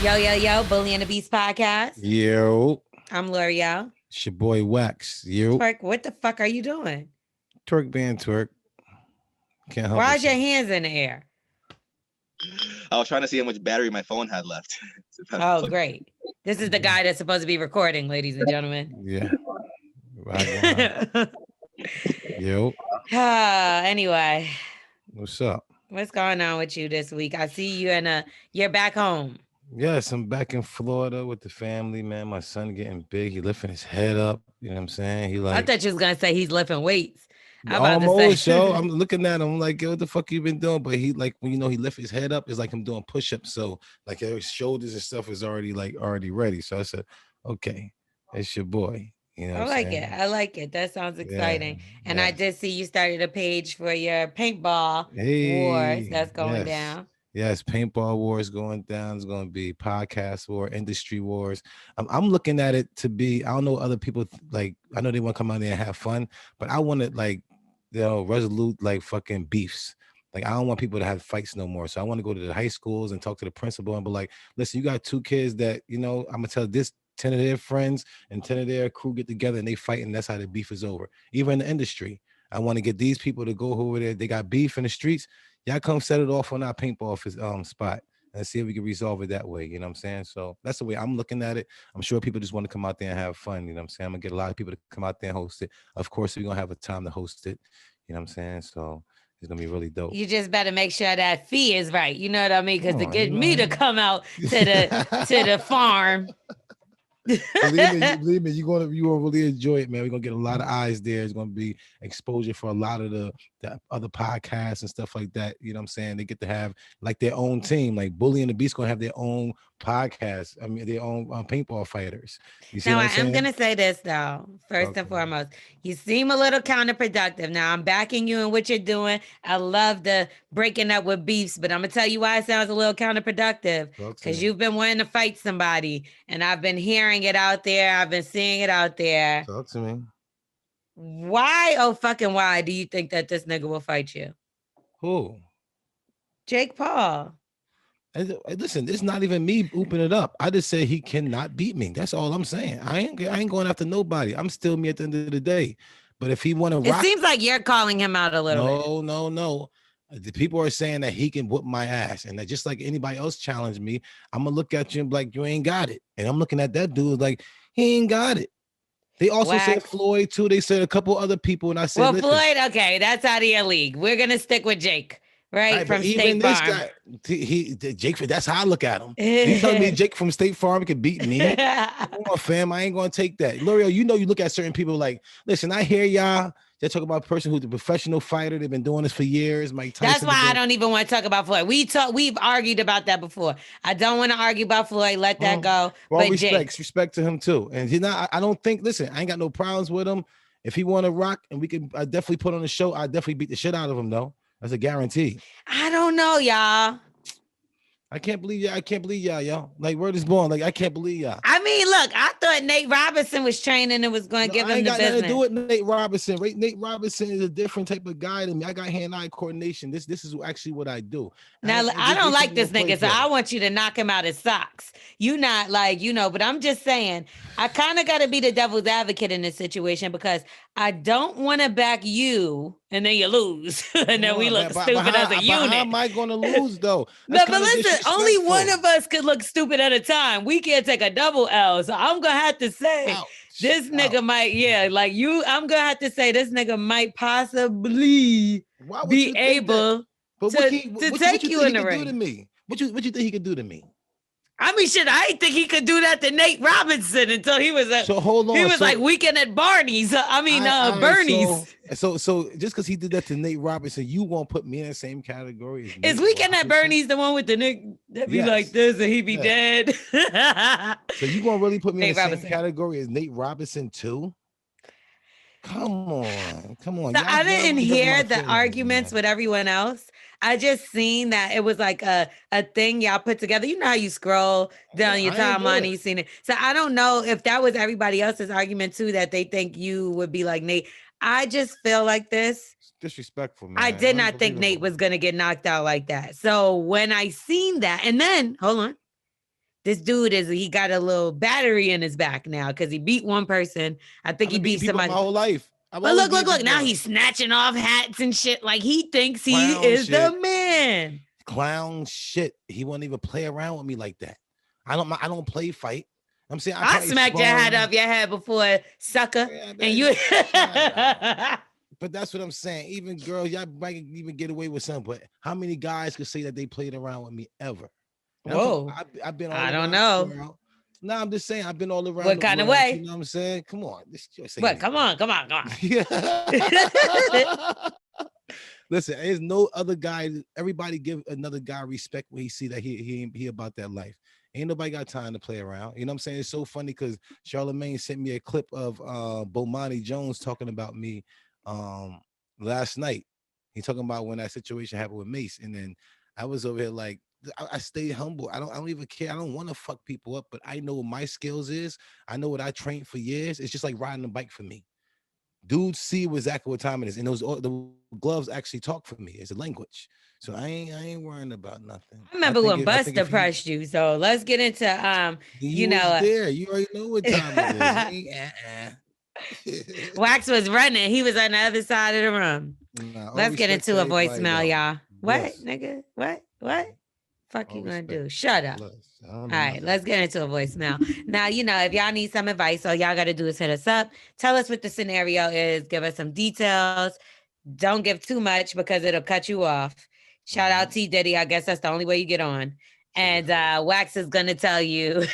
Yo, Bully and the Beast podcast. Yo. I'm Lorel. It's your boy Wax. Yo. Twerk, what the fuck are you doing? Twerk band twerk. Can't help Why's your hands in the air? I was trying to see how much battery my phone had left. Oh, great. This is the guy that's supposed to be recording, ladies and gentlemen. Yeah. Yo. Anyway. What's up? What's going on with you this week? I see you you're back home. Yes, I'm back in Florida with the family, man. My son getting big. He lifting his head up. You know what I'm saying? I thought you was going to say he's lifting weights. Almost, yo. I'm looking at him like, yo, what the fuck you been doing? But he when he lift his head up, it's like I'm doing push-ups. So like his shoulders and stuff is already ready. So I said, okay, it's your boy. You know I like it. That sounds exciting. Yeah, and I did see you started a page for your paintball wars that's going down. Yes, paintball wars going down. It's going to be podcast war, industry wars. I'm looking at it to be, I don't know other people, like, I know they want to come out there and have fun, but I want it resolute, like fucking beefs. Like, I don't want people to have fights no more. So I want to go to the high schools and talk to the principal and be like, listen, you got two kids that, I'm going to tell this 10 of their friends and 10 of their crew get together and they fight, and that's how the beef is over. Even in the industry, I want to get these people to go over there. They got beef in the streets. Y'all come set it off on our paintball spot and see if we can resolve it that way. You know what I'm saying? So that's the way I'm looking at it. I'm sure people just want to come out there and have fun. You know what I'm saying? I'm going to get a lot of people to come out there and host it. Of course, we're going to have a time to host it. You know what I'm saying? So it's going to be really dope. You just better make sure that fee is right. You know what I mean? Because to get me to come out to the farm. Believe me, you're gonna really enjoy it, man. We're gonna get a lot of eyes there. It's gonna be exposure for a lot of the other podcasts and stuff like that. You know what I'm saying? They get to have like their own team, like Bully and the Beast gonna have their own podcast. I mean, their own paintball fighters. You see now, what I'm I'm gonna say this though. First and foremost, you seem a little counterproductive. Now, I'm backing you in what you're doing. I love the breaking up with beefs, but I'm gonna tell you why it sounds a little counterproductive. Because you've been wanting to fight somebody, and I've been hearing it out there. I've been seeing it out there. Talk to me. Why, oh fucking why, do you think that this nigga will fight you? Who? Jake Paul. Listen, it's not even me ooping it up. I just said he cannot beat me. That's all I'm saying. I ain't going after nobody. I'm still me at the end of the day. But if he want to rock, it seems like you're calling him out a little bit. No. The people are saying that he can whoop my ass, and that just like anybody else challenge me, I'm gonna look at you and be like, you ain't got it. And I'm looking at that dude like he ain't got it. They also said Floyd too. They said a couple other people, and I said, well, Floyd, okay, that's out of your league. We're gonna stick with Jake. Right, from State Farm. Guy, Jake, that's how I look at him. You telling me Jake from State Farm can beat me? Come on, fam, I ain't gonna take that. L'Oreal, you look at certain people like, listen, I hear y'all. They're talking about a person who's a professional fighter. They've been doing this for years. Mike Tyson. That's why I don't even want to talk about Floyd. We've argued about that before. I don't want to argue about Floyd. Let that go. Well, respect to him too. And he's not. I don't think. Listen, I ain't got no problems with him. If he want to rock, and we can, I definitely put on the show. I definitely beat the shit out of him though. That's a guarantee. I don't know, y'all. I can't believe y'all, yo. Like, word is born. Like, I can't believe y'all. I mean, look, I thought Nate Robinson was training and was going to give him the business. I ain't got nothing to do with Nate Robinson. Right? Nate Robinson is a different type of guy than me. I got hand-eye coordination. This is actually what I do. Now, I don't like this nigga, so I want you to knock him out his socks. You not like, but I'm just saying, I kind of got to be the devil's advocate in this situation because I don't want to back you and then you lose. And then we look stupid as a unit. How am I going to lose, though? No, but listen, only one of us could look stupid at a time. We can't take a double L. So I'm going to have to say, this nigga might, I'm going to have to say this nigga might possibly be able to take you in the ring. What you think he could do to me? I mean, shit, I didn't think he could do that to Nate Robinson until he was so hold on. He was like Weekend at Barney's. Bernie's. So just because he did that to Nate Robinson, you won't put me in the same category as Is Weekend at Bernie's the one with the Nick that be like this and he be dead? So you gonna really put me in the same category as Nate Robinson too? Come on. So I didn't hear the arguments with everyone else. I just seen that it was like a thing y'all put together. You know how you scroll down your timeline and you seen it. So I don't know if that was everybody else's argument too, that they think you would be like Nate. I just feel like this. It's disrespectful, man. I did not think Nate was going to get knocked out like that. So when I seen that, and then, hold on. this dude he got a little battery in his back now because he beat one person. I think he beat somebody my whole life. But look. Now he's snatching off hats and shit. Like he thinks he is the man. Clown shit. He won't even play around with me like that. I don't play fight. I'm saying I smacked your hat off your head before, sucker. Yeah, and you. But that's what I'm saying. Even girls, y'all might even get away with something. But how many guys could say that they played around with me ever? And whoa. I've been all I don't know. No, I'm just saying I've been all around. What kind of way? You know what I'm saying? Come on. What? Come on. Listen, there's no other guy. Everybody give another guy respect when he see that he about that life. Ain't nobody got time to play around. You know what I'm saying? It's so funny because Charlamagne sent me a clip of Bomani Jones talking about me last night. He talking about when that situation happened with Mace, and then I was over here like, I stay humble. I don't even care. I don't want to fuck people up, but I know what my skills is. I know what I trained for years. It's just like riding a bike for me. Dudes see exactly what time it is, and the gloves actually talk for me. It's a language, so I ain't worrying about nothing. I remember when Buster pressed you. So let's get into you already know what time it is. Wax was running. He was on the other side of the room. Let's get into a voicemail, y'all. What, nigga? What? Fuck you gonna do? Shut up. All right, let's get into a voicemail. Now, if y'all need some advice, all y'all got to do is hit us up. Tell us what the scenario is. Give us some details. Don't give too much because it'll cut you off. Shout out T. Diddy. I guess that's the only way you get on. And Wax is going to tell you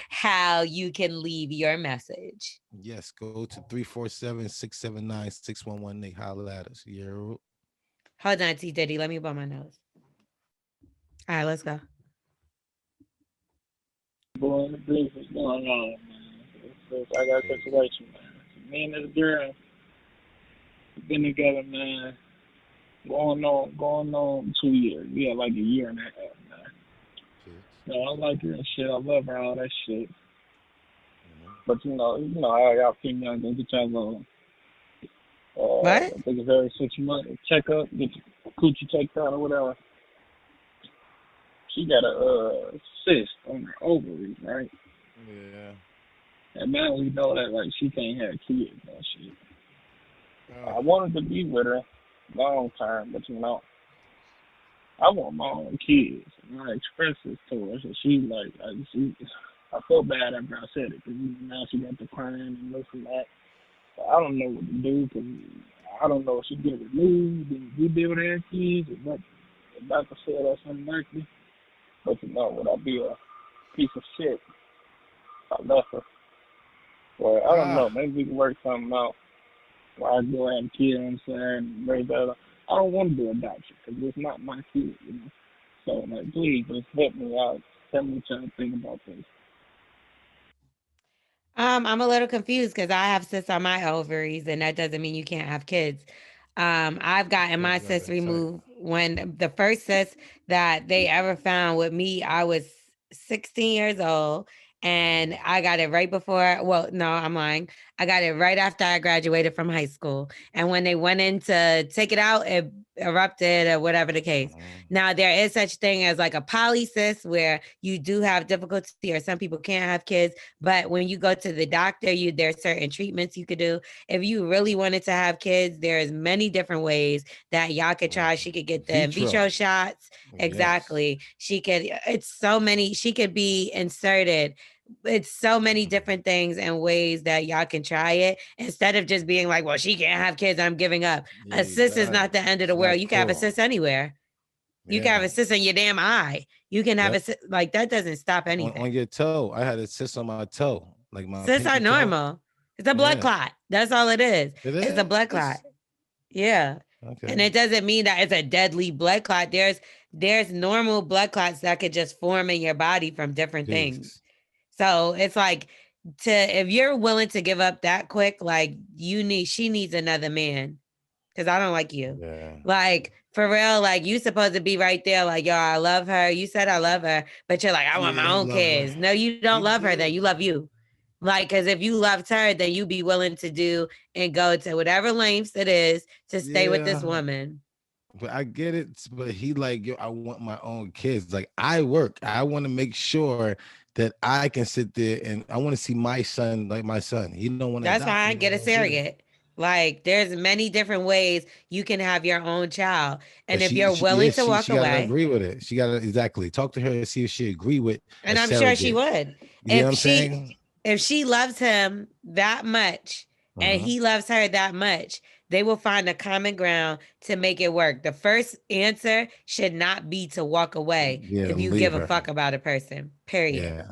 how you can leave your message. Yes, go to 347-679-6118. Holler at us. Hold on, T. Diddy. Let me blow my nose. All right, let's go. Boy, the blues is going on, man. I got a situation, man. Me and this girl been together, man. Going on 2 years. We had like a year and a half, man. So I like her and shit. I love her, all that shit. But I got females that get y'all what? I think it's every 6 months. Check up, get your coochie checked out or whatever. She got a cyst on her ovaries, right? Yeah. And now we know that like she can't have kids and shit. I wanted to be with her long term, but I want my own kids. And I expressed this to her, so she like, I felt bad after I said it, because now she got the crying and this and that. But I don't know what to do, because I don't know if she get removed and we be able to have kids, or what. The doctor said that's unlikely. But would I be a piece of shit if I left her? Well, I don't know. Maybe we can work something out where I go have a kid, and raise that up. I don't want to do adoption because it's not my kid, So, please, just help me out. Tell me what y'all think about this. I'm a little confused because I have cysts on my ovaries, and that doesn't mean you can't have kids. I've gotten my cysts removed when the first cyst that they ever found with me, I was 16 years old, and I got it right before. Well, no, I'm lying. I got it right after I graduated from high school. And when they went in to take it out, it erupted or whatever the case. Now, there is such thing as like a polycyst where you do have difficulty, or some people can't have kids. But when you go to the doctor, there's certain treatments you could do. If you really wanted to have kids, there's many different ways that y'all could try. She could get the in vitro shots. Exactly. She could, she could be inserted. It's so many different things and ways that y'all can try it, instead of just being like, well, she can't have kids, I'm giving up. A cyst is not the end of the world. You can have a cyst anywhere. You can have a cyst in your damn eye. You can have a cyst, like that doesn't stop anything. On your toe. I had a cyst on my toe. Like my cysts are normal. Toe. It's a blood clot. That's all it is. It's a blood clot. Yeah. Okay. And it doesn't mean that it's a deadly blood clot. There's normal blood clots that could just form in your body from different things. So it's like, if you're willing to give up that quick, like she needs another man, because I don't like you. Yeah. Like for real, like you supposed to be right there, like, yo, I love her. You said I love her, but you're like, I want my own kids. Her. No, you don't love her. Then you love you. Like, because if you loved her, then you'd be willing to do and go to whatever lengths it is to stay with this woman. But I get it. But he like, yo, I want my own kids. Like I work. I want to make sure that I can sit there and I want to see my son like my son. He don't want to That's adopt. fine. Get a surrogate. Like there's many different ways you can have your own child. And But if you're willing to walk she gotta away, agree with it. She gotta exactly talk to her and see if she agree with and a I'm sure she surrogate. would. You know what I'm saying? If she loves him that much and he loves her that much, they will find a common ground to make it work. The first answer should not be to walk away if you give a fuck about a person. Period. Yeah.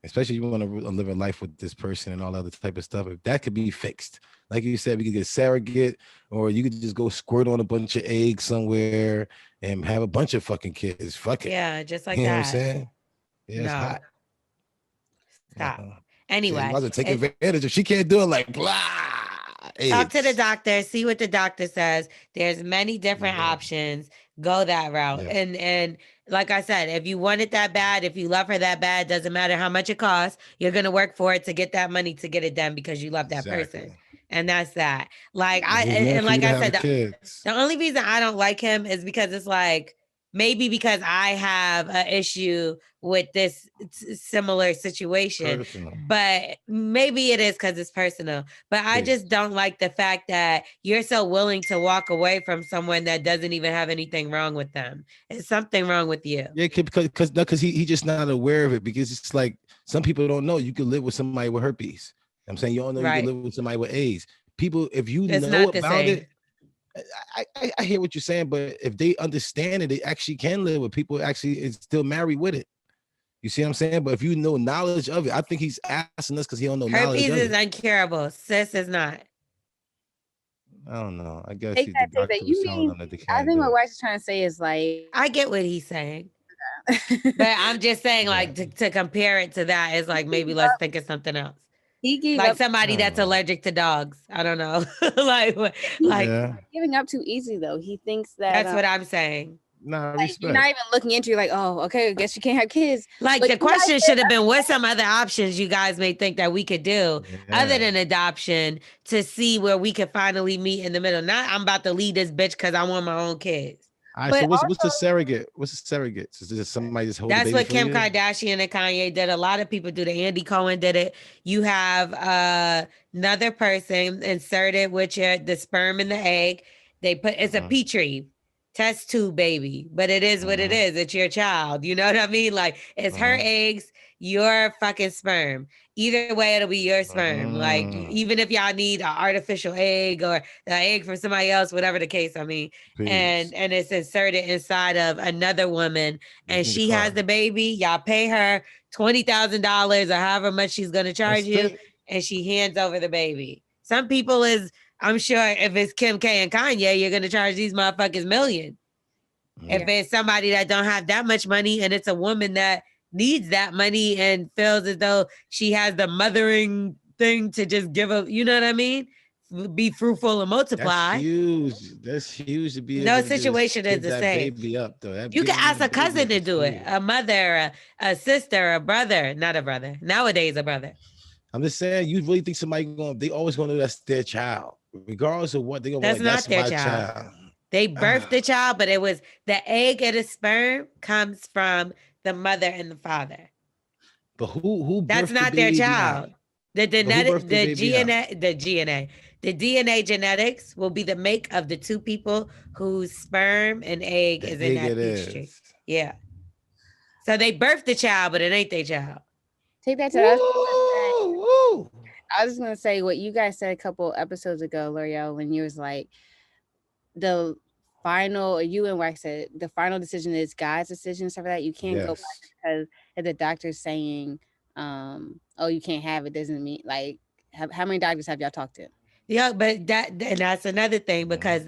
Especially if you want to live a life with this person and all other type of stuff. If that could be fixed, like you said, we could get surrogate, or you could just go squirt on a bunch of eggs somewhere and have a bunch of fucking kids. Fuck it. Yeah, just like you that. know what I'm saying? Yeah, it's No. hot. Stop. Anyway, Mother take advantage. If she can't do it, like blah. Talk to the doctor, see what the doctor says. There's many different options. Go that route. Yeah. And like I said, if you want it that bad, if you love her that bad, doesn't matter how much it costs, you're gonna work for it to get that money to get it done because you love that person. And that's that. Like like I said, the only reason I don't like him is because it's like maybe because I have an issue with this similar situation, but maybe it is because it's personal. But I just don't like the fact that you're so willing to walk away from someone that doesn't even have anything wrong with them. It's something wrong with you. Yeah, because he just not aware of it, because it's like some people don't know you can live with somebody with herpes. I'm saying you don't know you can live with somebody with AIDS. People, if you know about it, I hear what you're saying, but if they understand it, they actually can live with people actually is still married with it. You see what I'm saying? But if you know knowledge of it, I think he's asking us because he don't know knowledge of it. Herpes is incurable. Cis is not. I don't know. I guess I think what Wax is trying to say is like, I get what he's saying. But I'm just saying, like, to compare it to that is like, maybe let's think of something else. He gave like up, somebody that's allergic to dogs. I don't know. like giving up too easy though. He thinks that that's what I'm saying. Nah, like, you're not even looking into it like, oh, okay, I guess you can't have kids. Like but the question should have been, what some other options you guys may think that we could do other than adoption to see where we could finally meet in the middle. Not I'm about to leave this bitch because I want my own kids. All right, so what's the surrogate? What's the surrogate? Is this somebody just holding? That's what Kim Kardashian and Kanye did. A lot of people do. The Andy Cohen did it. You have another person inserted with the sperm and the egg. They put it's a petri test tube baby, but it is what it is. It's your child. You know what I mean? Like it's her eggs, your fucking sperm. Either way, it'll be your sperm. Like even if y'all need an artificial egg or the egg from somebody else, whatever the case. I mean, and it's inserted inside of another woman, and she has the baby. Y'all pay her $20,000 or however much she's gonna charge you, and she hands over the baby. Some people is. I'm sure if it's Kim K and Kanye, you're gonna charge these motherfuckers million. Yeah. If it's somebody that don't have that much money and it's a woman that needs that money and feels as though she has the mothering thing to just give up, you know what I mean? Be fruitful and multiply. That's huge to be. No situation is the same. Baby up, though. You can ask a cousin to do it, a mother, a sister, a brother, not a brother. Nowadays, a brother. I'm just saying, you really think somebody they always gonna know that's their child. Regardless of what they're gonna that's like, not that's their child. They birthed the child, but it was the egg and the sperm comes from the mother and the father. But who that's not their child. The DNA genetics will be the make of the two people whose sperm and egg is in that petri. Yeah. So they birthed the child, but it ain't their child. Take that to I was just gonna say what you guys said a couple episodes ago, L'Oreal, when you was like, the final, you and Wax said the final decision is God's decision, stuff like that. You can't go back because if the doctor's saying, oh, you can't have it, doesn't mean like how many doctors have y'all talked to? Yeah, but that's another thing because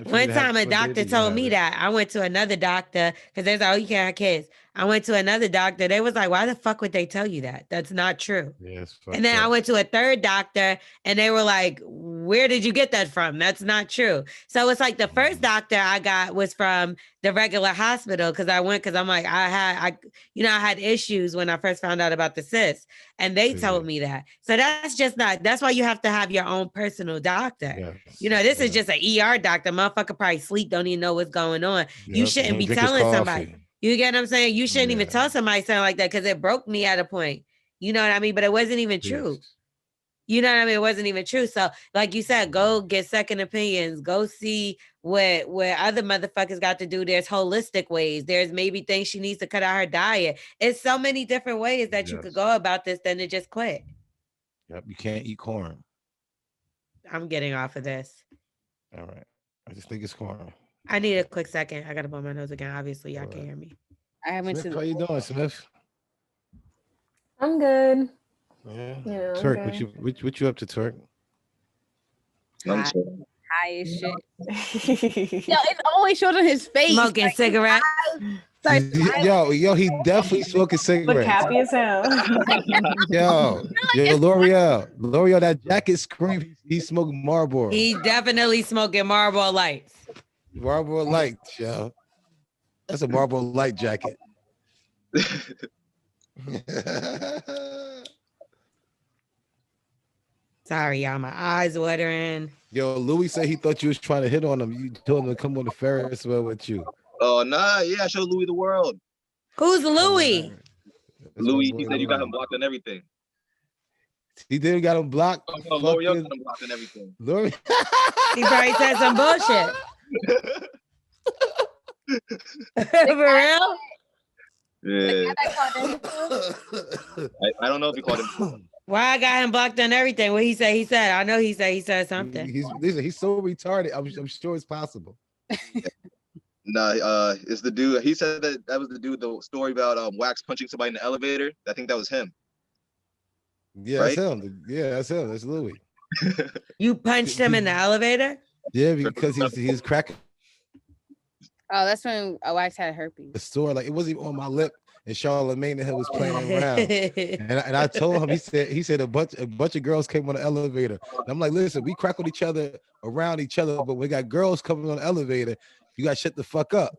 one time a doctor told me that I went to another doctor because they said, oh, you can't have kids. I went to another doctor. They was like, why the fuck would they tell you that? That's not true. Yes. And then I went to a third doctor and they were like, where did you get that from? That's not true. So it's like the first doctor I got was from the regular hospital because I went because I'm like, I had issues when I first found out about the cyst. And they told me that. So that's why you have to have your own personal doctor. Yes. This is just an ER doctor. Motherfucker probably sleep, don't even know what's going on. Yep. You shouldn't be telling somebody. You get what I'm saying? You shouldn't even tell somebody something like that because it broke me at a point. You know what I mean? But it wasn't even true. You know what I mean? It wasn't even true. So like you said, go get second opinions. Go see what other motherfuckers got to do. There's holistic ways. There's maybe things she needs to cut out her diet. It's so many different ways that you could go about this than to just quit. Yep. You can't eat corn. I'm getting off of this. All right. I just think it's corn. I need a quick second. I got to blow my nose again. Obviously, y'all can't hear me. Smith, how you doing, Smith? I'm good. Yeah. Turk, what you up to, Turk? High as shit. Yo, it's always showed on his face. Smoking cigarettes. Yo, he definitely smoking cigarettes. Look happy as hell. Yo, L'Oreal, that jacket scream. He's smoking Marlboro. He definitely smoking Marlboro Lights. Marlboro Lights, yo. That's a Marlboro Light jacket. Sorry, y'all. My eyes watering. Yo, Louis said he thought you was trying to hit on him. You told him to come on the Ferris wheel with you. Oh, nah. Yeah, I showed Louis the world. Who's Louis? Louis, he said you got him blocked on everything. He did got him blocked. Oh, no, L'Oreal got him blocked on everything. He probably said some bullshit. For real? Yeah. I don't know if he called him. Why I got him blocked on everything? What he said? I know he said something. He's so retarded. I'm sure it's possible. Nah, it's the dude. He said that was the dude. The story about Wax punching somebody in the elevator. I think that was him. Yeah, right? That's him. Yeah, that's him. That's Louis. You punched him in the elevator? Yeah, because he's cracking. Oh, that's when Wax had herpes. The store, like it wasn't even on my lip, and Charlamagne and him was playing around. and I told him, he said a bunch of girls came on the elevator. And I'm like, listen, we crack on each other around each other, but we got girls coming on the elevator. You got to shut the fuck up.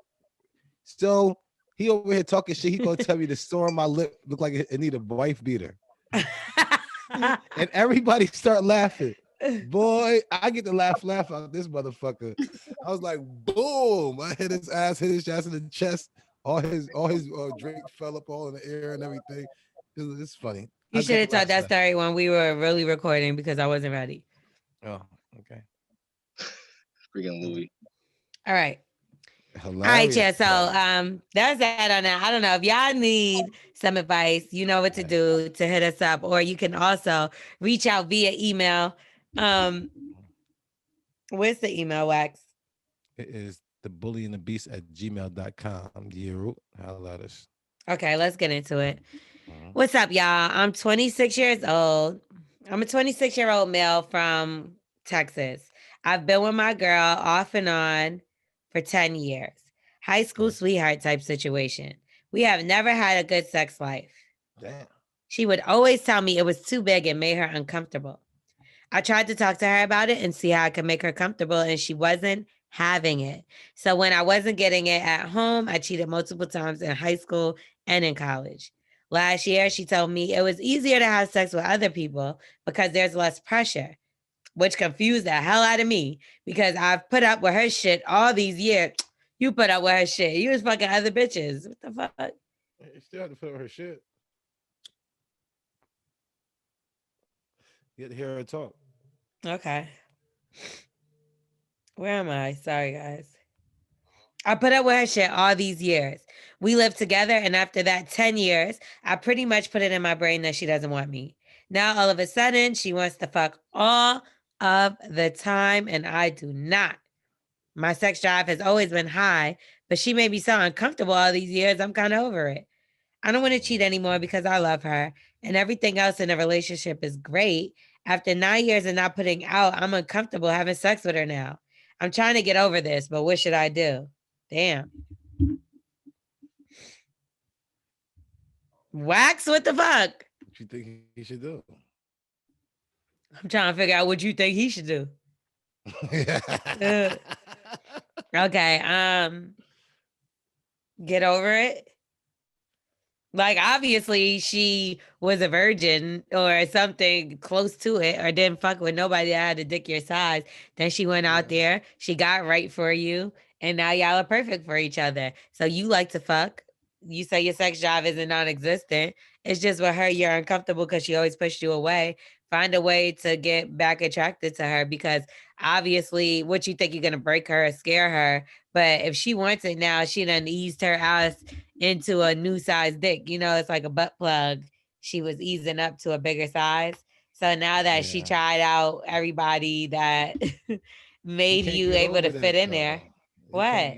So he over here talking shit. He gonna tell me the store on my lip look like it need a wife beater. And everybody start laughing. Boy, I get to laugh out this motherfucker. I was like, boom! I hit his ass in the chest. All his drink fell up all in the air and everything. It's funny. You should have told that story when we were really recording because I wasn't ready. Oh, okay. Freaking Louis. All right. Hilarious. All right, yeah. So that's that on that. I don't know if y'all need some advice. You know what to do to hit us up, or you can also reach out via email. Where's the email, Wax? It is thebullyandthebeast@gmail.com. Holla at us. Okay, let's get into it. What's up, y'all? I'm 26 years old. I'm a 26-year-old male from Texas. I've been with my girl off and on for 10 years. High school sweetheart type situation. We have never had a good sex life. Damn. She would always tell me it was too big and made her uncomfortable. I tried to talk to her about it and see how I could make her comfortable, and she wasn't having it. So when I wasn't getting it at home, I cheated multiple times in high school and in college. Last year, she told me it was easier to have sex with other people because there's less pressure, which confused the hell out of me because I've put up with her shit all these years. You put up with her shit. You was fucking other bitches. What the fuck? You still have to put up with her shit. You get to hear her talk. Okay. Where am I? Sorry, guys. I put up with her shit all these years. We lived together, and after that 10 years, I pretty much put it in my brain that she doesn't want me. Now, all of a sudden, she wants to fuck all of the time, and I do not. My sex drive has always been high, but she made me so uncomfortable all these years, I'm kind of over it. I don't want to cheat anymore because I love her, and everything else in the relationship is great. After 9 years of not putting out, I'm uncomfortable having sex with her now. I'm trying to get over this, but what should I do? Damn. Wax? What the fuck? What you think he should do? I'm trying to figure out what you think he should do. Okay. Get over it. Like, obviously, she was a virgin or something close to it, or didn't fuck with nobody that had a dick your size. Then she went out there, she got right for you, and now y'all are perfect for each other. So you like to fuck. You say your sex drive isn't non-existent. It's just with her, you're uncomfortable because she always pushed you away. Find a way to get back attracted to her, because obviously, what you think, you're going to break her or scare her. But if she wants it now, she done eased her ass into a new size dick. You know, it's like a butt plug. She was easing up to a bigger size. So now that she tried out everybody that made you able to fit in there. What?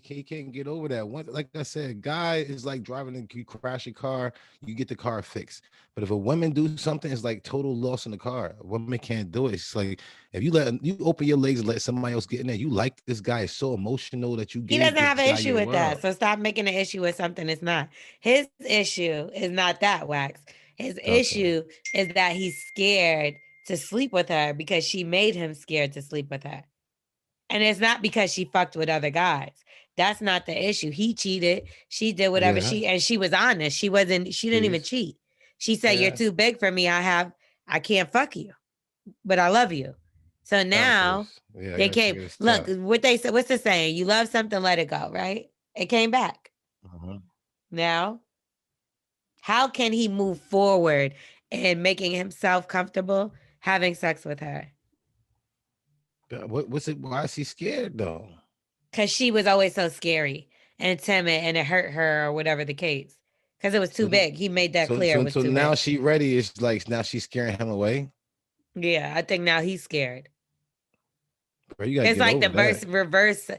He can't get over that. One, like I said, guy is like driving and you crash your car, you get the car fixed. But if a woman do something, it's like total loss in the car. A woman can't do it. It's like if you open your legs and let somebody else get in there, you like this guy is so emotional that you. He doesn't have an issue with that. So stop making an issue with something it's not. His issue is not that, Wax. His issue is that he's scared to sleep with her because she made him scared to sleep with her. And it's not because she fucked with other guys. That's not the issue. He cheated. She did whatever she was honest. She didn't even cheat. She said, you're too big for me. I can't fuck you, but I love you. So now they came. Look, what they said, what's the saying? You love something, let it go, right? It came back. Now, how can he move forward in making himself comfortable having sex with her? What's it? Why is he scared though? Because she was always so scary and timid, and it hurt her, or whatever the case. Because it was too big. He made that clear. So now she ready. It's like now she's scaring him away. Yeah, I think now he's scared. Bro, you it's like the reverse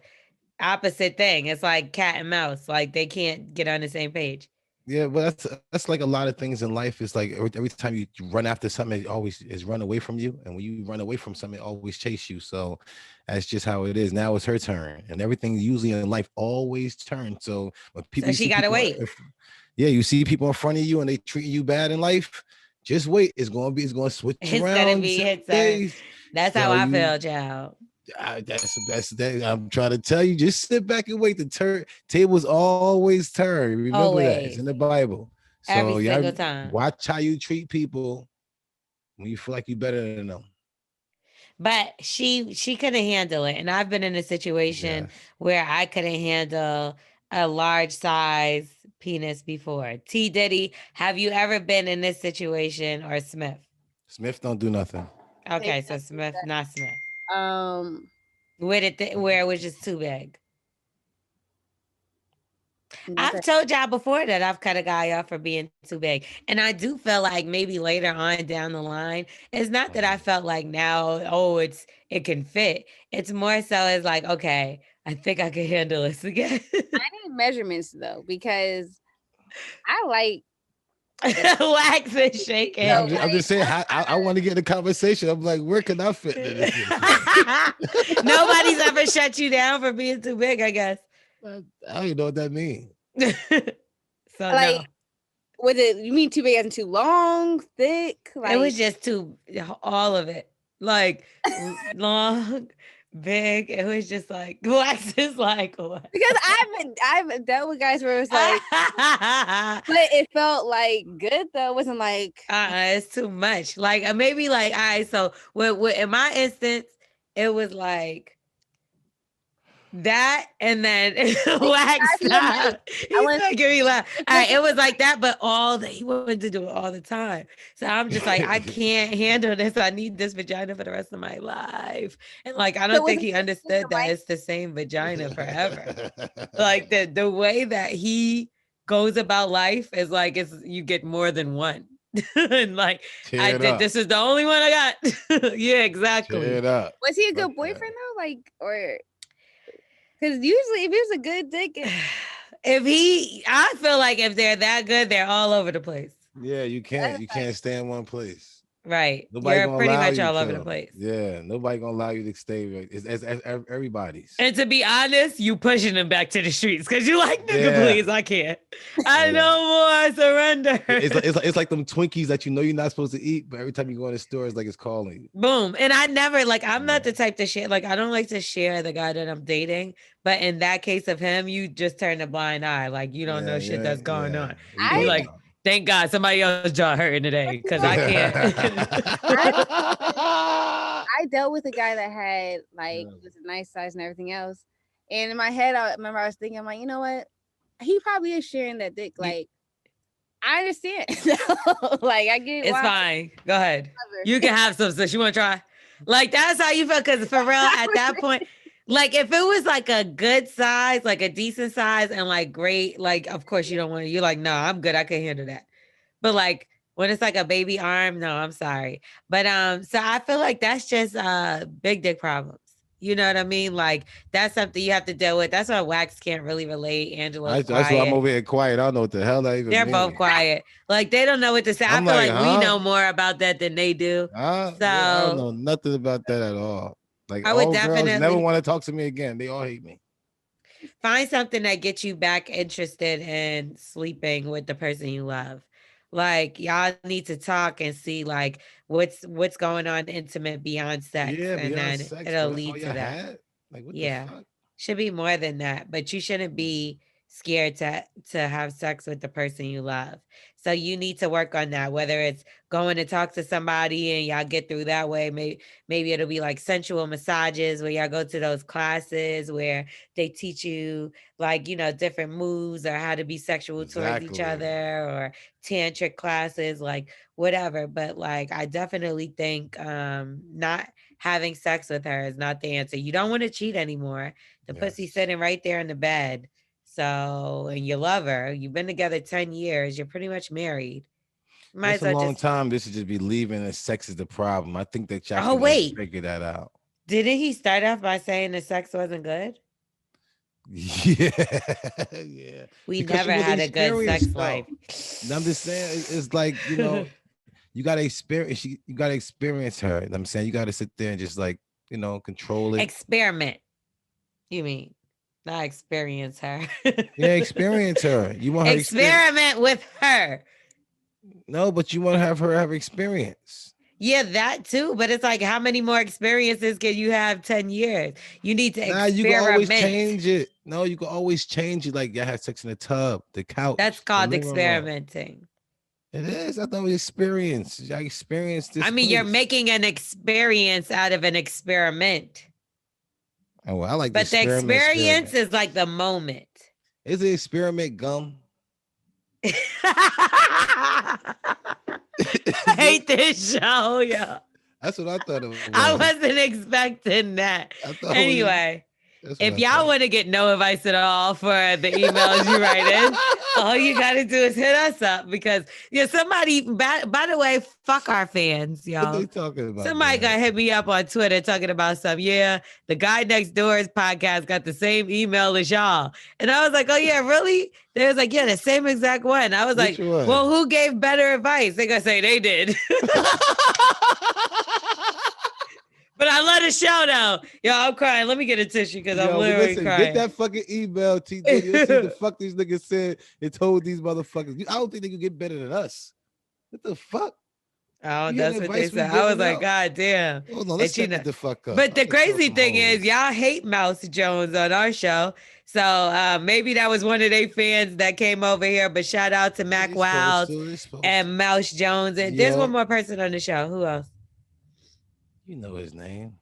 opposite thing. It's like cat and mouse. Like they can't get on the same page. Yeah, but that's like a lot of things in life. It's like every time you run after something, it always is run away from you. And when you run away from something, it always chase you. So that's just how it is. Now it's her turn. And everything usually in life always turns. So when people, so she gotta wait. You see people in front of you and they treat you bad in life, just wait. It's gonna switch it's around. Gonna be that's how I feel, child. That's I'm trying to tell you, just sit back and wait. The tables always turn. Remember that. It's in the Bible. So every single time. Watch how you treat people when you feel like you better than them. But she couldn't handle it. And I've been in a situation where I couldn't handle a large size penis before. T. Diddy, have you ever been in this situation, or Smith? Smith don't do nothing. Okay, so Smith, not Smith. Where it was just too big. I've told y'all before that I've cut a guy off for being too big. And I do feel like maybe later on down the line, it's not that I felt like now, it can fit. It's more so it's like, okay, I think I can handle this again. I need measurements though, because I like wax and shaking. Yeah, I'm just saying, I want to get the conversation. I'm like, where can I fit in this? Nobody's ever shut you down for being too big, I guess. I don't even know what that means. So like, no. Was it, you mean too big as in too long, thick? Like, it was just all of it. Like long, big. It was just like wax is like what? Because I've dealt with guys where it was like, but it felt like good though. It wasn't like it's too much. Like maybe like so in my instance, it was like that, and then wax. Give me laugh. All right, it was like that, but he wanted to do it all the time. So I'm just like, I can't handle this. I need this vagina for the rest of my life. And like, I don't think he understood that it's the same vagina forever. Like the way that he goes about life is like you get more than one. And like this is the only one I got. Yeah, exactly. Was he a good boyfriend though? Like, or because usually if it's a good dick, I feel like if they're that good, they're all over the place. Yeah, you can't stay in one place. Right. Nobody You're gonna pretty allow much you all over to. the place. Yeah, nobody gonna allow you to stay. It's everybody's. And to be honest, you pushing them back to the streets because you like, nigga, Yeah. please, I can't. I no more, I surrender. It's like them Twinkies that you know you're not supposed to eat, but every time you go in the store, it's like it's calling you. Boom. And I never, like, I'm not the type to share, like, I don't like to share the guy that I'm dating. But in that case of him, you just turn a blind eye. Like, you don't know shit that's going on. You like, thank God somebody else jaw hurting today because I can't. I dealt with a guy that had like was a nice size and everything else. And in my head, I remember I was thinking, I'm like, you know what? He probably is sharing that dick. Like, I understand. Like, I get it's fine. Go ahead. You can have some. So you want to try? Like, that's how you feel. Because for real, at that point, like, if it was like a good size, like a decent size, and like great, like, of course you don't want to. You're like, no, I'm good. I can handle that. But like when it's like a baby arm, no, I'm sorry. But so I feel like that's just big dick problems. You know what I mean? Like that's something you have to deal with. That's why Wax can't really relate. Angela's that's why I'm over here quiet. I don't know what the hell that even They're means. both quiet. Like they don't know what to say. I feel like we know more about that than they do. So yeah, I don't know nothing about that at all. Like I would all definitely girls never want to talk to me again. They all hate me. Find something that gets you back interested in sleeping with the person you love. Like y'all need to talk and see like what's going on intimate beyond sex. Yeah, and beyond then sex, it'll bro. lead to that. Had? Like what the fuck? Should be more than that, but you shouldn't be scared to have sex with the person you love. So you need to work on that, whether it's going to talk to somebody and y'all get through that way. Maybe it'll be like sensual massages where y'all go to those classes where they teach you like, you know, different moves or how to be sexual towards each other, or tantric classes, like whatever. But like, I definitely think not having sex with her is not the answer. You don't want to cheat anymore. The pussy's sitting right there in the bed. So, and you love her. You've been together 10 years. You're pretty much married. It's a long time. This should just be leaving and sex is the problem. I think that y'all can figure that out. Didn't he start off by saying the sex wasn't good? Yeah. Yeah. We never had a good sex life. I'm just saying, it's like, you know, you gotta experience. You gotta experience her. I'm saying you gotta sit there and just like, you know, control it. Experiment. You mean not experience her? Yeah, experience her. You want her experiment with her. No, but you want to have her have experience. Yeah, that too. But it's like, how many more experiences can you have? 10 years. You need to experiment. You can always change it. No, you can always change it. Like, y'all have sex in the tub, the couch. That's called experimenting. It is. I thought it was experience. I experienced this. I mean, you're making an experience out of an experiment. Oh, well, I like but the experience is like the moment. Is it experiment gum? I hate this show, yo. That's what I thought it was. I wasn't expecting that. Anyway, if y'all want to get no advice at all for the emails you write in, all you got to do is hit us up because somebody, by the way, fuck our fans, y'all. What they talking about? Somebody got to hit me up on Twitter talking about something. Yeah, the Guy Next Door's podcast got the same email as y'all. And I was like, oh yeah, really? They was like, yeah, the same exact one. I was like, well, who gave better advice? They gonna say they did. But I love the shout out. Yo, I'm crying. Let me get a tissue because I'm literally crying. Get that fucking email, T. You see the fuck these niggas said and told these motherfuckers. I don't think they could get better than us. What the fuck? Oh, that's what they said. I was like, God damn. Hold on, let's shut the fuck up. But the crazy thing is, y'all hate Mouse Jones on our show. So maybe that was one of their fans that came over here. But shout out to Mac Wild and Mouse Jones. And there's one more person on the show. Who else? You know his name.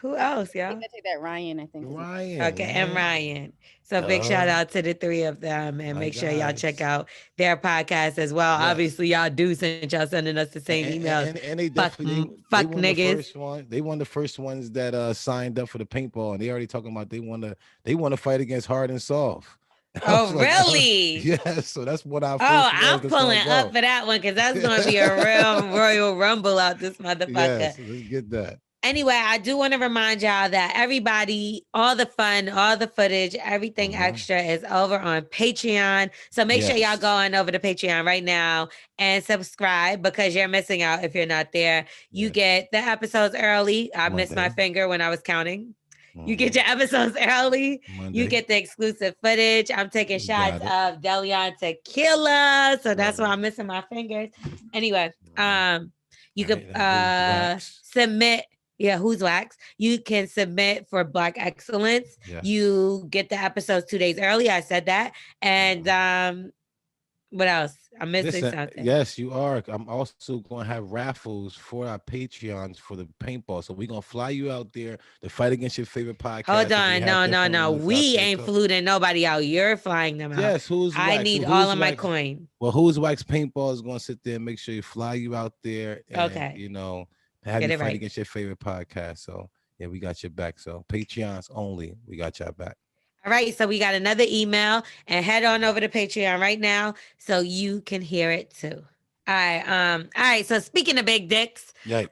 Who else, y'all? I take that Ryan, I think. Ryan. Okay, and Ryan. So big shout out to the three of them, and make sure y'all check out their podcast as well. Yes. Obviously, y'all do since y'all sending us the same emails. And they definitely fuck niggas. They won the first ones that signed up for the paintball, and they already talking about they want to fight against hard and soft. Oh, really? Yeah, so that's what I. I'm pulling up for that one because that's going to be a real Royal Rumble out this motherfucker. Yes, let's get that. Anyway, I do want to remind y'all that everybody, all the fun, all the footage, everything extra is over on Patreon. So make sure y'all go on over to Patreon right now and subscribe because you're missing out if you're not there. You get the episodes early. I missed my finger when I was counting. You get your episodes early. Monday. You get the exclusive footage. I'm taking shots of Deleon tequila. So that's why I'm missing my fingers. Anyway, you could submit. Yeah, Who's Wax? You can submit for Black Excellence. Yes. You get the episodes 2 days early. I said that. And what else? I'm missing something. Yes, you are. I'm also going to have raffles for our Patreons for the paintball. So we're going to fly you out there to fight against your favorite podcast. Hold on. No. We ain't fluting nobody out. You're flying them out. Yes, Who's Wax? I need all of my coin. Well, Who's Wax Paintball is going to sit there and make sure you fly you out there. And, you know, have you fight against your favorite podcast. So, yeah, we got your back. So, Patreons only, we got your back. All right, so we got another email, and head on over to Patreon right now so you can hear it too. All right. So speaking of big dicks, you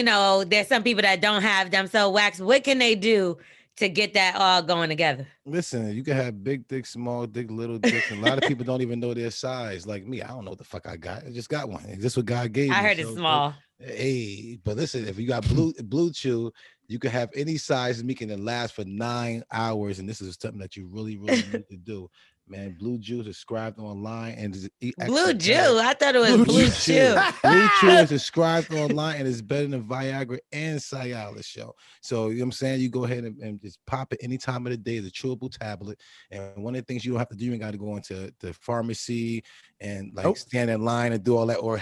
know, there's some people that don't have them. So Wax, what can they do to get that all going together? Listen, you can have big dick, small dick, little dick, and a lot of people don't even know their size. Like me, I don't know what the fuck I got. I just got one. This is what God gave me. I heard it's small. Hey, but listen, if you got BlueChew, you can have any size, making it last for 9 hours, and this is something that you really need to do. Man, BlueChew is subscribed online and BlueChew. I thought it was BlueChew. BlueChew is subscribed online and it's better than Viagra and Cialis show. So you know what I'm saying? You go ahead and just pop it any time of the day. It's a chewable tablet. And one of the things you don't have to do, you got to go into the pharmacy and like stand in line and do all that, or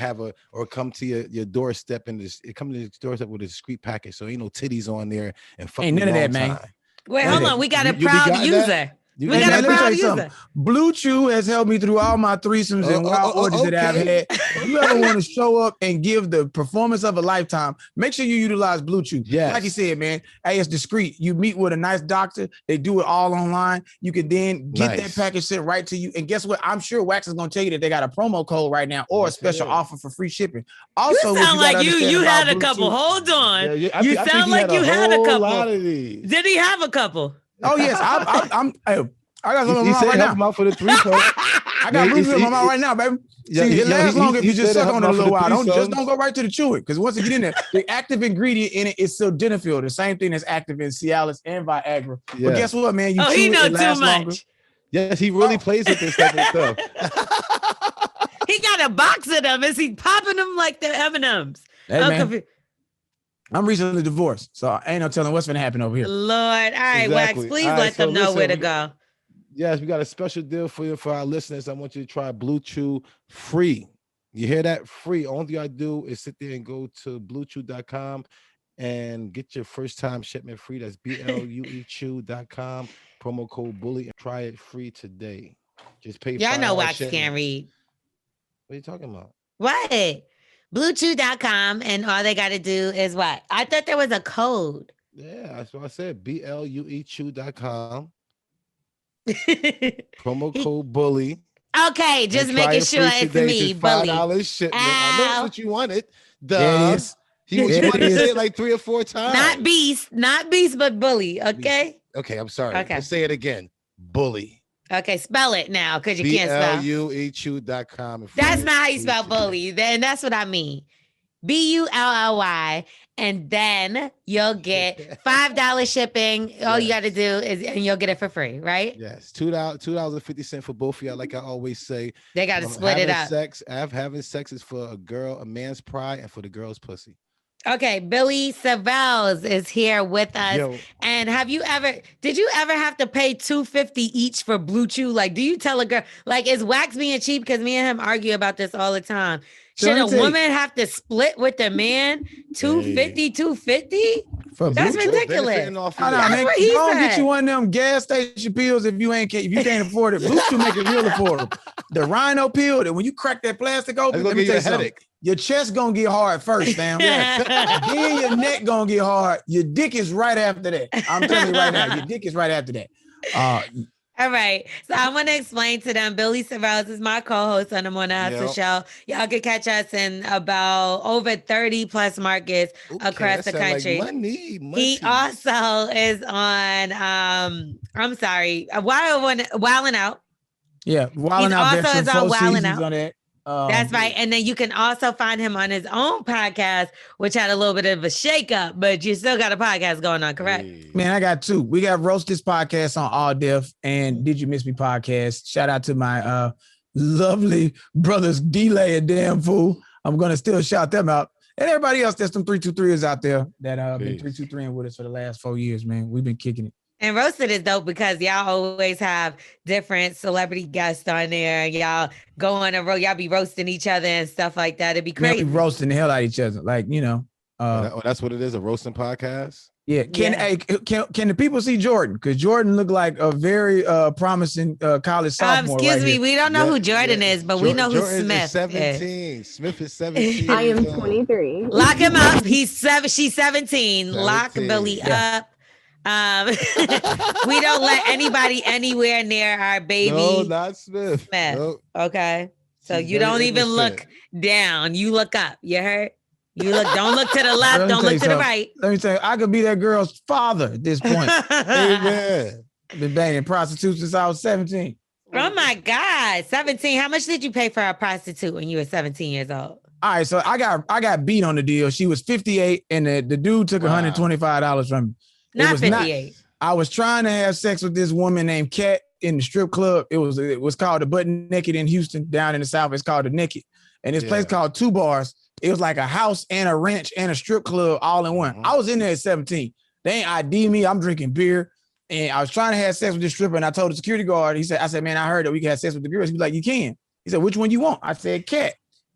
come to your doorstep and it comes to your doorstep with a discreet package. So ain't no titties on there and fucking ain't none of that, man. Wait, hold on. We got a proud user. We got a proud user. BlueChew has helped me through all my threesomes and wild orgies that I've had. If you ever want to show up and give the performance of a lifetime, make sure you utilize BlueChew. Yeah, like you said, man. Hey, it's discreet. You meet with a nice doctor. They do it all online. You can then get that package sent right to you. And guess what? I'm sure Wax is going to tell you that they got a promo code right now or a special offer for free shipping. Also, you sound like you had a couple. Hold on. You sound like you had a couple. Did he have a couple? Oh yes, I got some of them right now. Out for the 3-coat. I got BlueChew in my mouth right now, baby. See, it lasts longer if you just suck on it a little while. Don't go right to the chew it, because once you get in there, the active ingredient in it is sildenafil, the same thing that's active in Cialis and Viagra. Yeah. But guess what, man? You chew he it, know it lasts too much. longer. Yes, he really plays with this type of stuff. He got a box of them. Is he popping them like the M&Ms? Hey, man. I'm recently divorced, so I ain't no telling what's gonna happen over here. Lord, all right, Wax, please let them know where to go. Yes, we got a special deal for you, for our listeners. I want you to try BlueChew free. You hear that? Free. All you gotta do is sit there and go to BlueChew.com and get your first time shipment free. That's BlueChew.com. Promo code Bully and try it free today. Just pay. Y'all know Wax can't read. What are you talking about? What? BlueChew.com, and all they got to do is what? I thought there was a code. Yeah, that's what I said. BlueChew.com. Promo code Bully. Okay, just making sure it's me, Bully. $5 shipment. I know that's what you wanted. Yes. You wanted to say it like 3 or 4 times. Not beast, but Bully. Okay. Okay, I'm sorry. Okay. Let's say it again. Bully. Okay, spell it now, because you can't spell. BlueChew.com. That's not how you spell bully. Then that's what I mean. BULLY, and then you'll get $5 shipping. All you got to do is, and you'll get it for free, right? Yes, $2.50 for both of y'all. Like I always say, they got to split it up. Having sex is for a man's pride, and for the girl's pussy. Okay, Billy Sorrells is here with us. Yo. And did you ever have to pay $2.50 each for BlueChew? Like, do you tell a girl, like, is Wax being cheap? Because me and him argue about this all the time. Should a woman have to split with a man? $2.50? That's ridiculous. That's what he said. Get you one of them gas station pills if you can't afford it. BlueChew make it real affordable. The Rhino pill, that when you crack that plastic open, let me tell you something. Your chest gonna get hard first, fam. Then your neck gonna get hard. Your dick is right after that. I'm telling you right now, your dick is right after that. All All right. So I want to explain to them. Billy Sorrells is my co-host on the Morning Hustle Show. Y'all can catch us in about over 30 plus markets across the country. Like money. He also is on I'm sorry, Wildin' Out. Yeah, Wildin' Out. He also is on Wildin' Out. On that. That's right. And then you can also find him on his own podcast, which had a little bit of a shakeup, but you still got a podcast going on, correct? Man, I got two. We got Roast This podcast on All Def and Did You Miss Me podcast. Shout out to my lovely brothers, Delay and Damn Fool. I'm going to still shout them out. And everybody else, there's some 323s out there that been 323ing with us for the last 4 years, man. We've been kicking it. And Roasted is dope because y'all always have different celebrity guests on there. Y'all go on a road, y'all be roasting each other and stuff like that. It'd be crazy. Man, we roasting the hell out of each other. Like, you know. That's what it is, a roasting podcast? Yeah. Can the people see Jordan? Because Jordan looked like a very promising college sophomore. Excuse me, we don't know who Jordan is, but we know who Smith is 17. Smith is 17. I am 23. Lock him up. She's 17. Lock Billy up. We don't let anybody anywhere near our baby. No, not Smith. Nope. Okay. So you don't even look down. You look up. You heard? You look, don't look to the left, don't look to the right. Let me tell you, I could be that girl's father at this point. Amen. I've been banging prostitutes since I was 17. Oh my God. 17. How much did you pay for a prostitute when you were 17 years old? All right, so I got beat on the deal. She was 58 and the dude took $125 from me. Not 58. I was trying to have sex with this woman named Kat in the strip club. It was called the Butt Naked in Houston. Down in the South, it's called the Naked. And this place called Two Bars. It was like a house and a ranch and a strip club all in one. I was in there at 17. They ain't ID me. I'm drinking beer. And I was trying to have sex with this stripper. And I told the security guard, I said, man, I heard that we can have sex with the girls. He was like, you can. He said, which one you want? I said, Kat.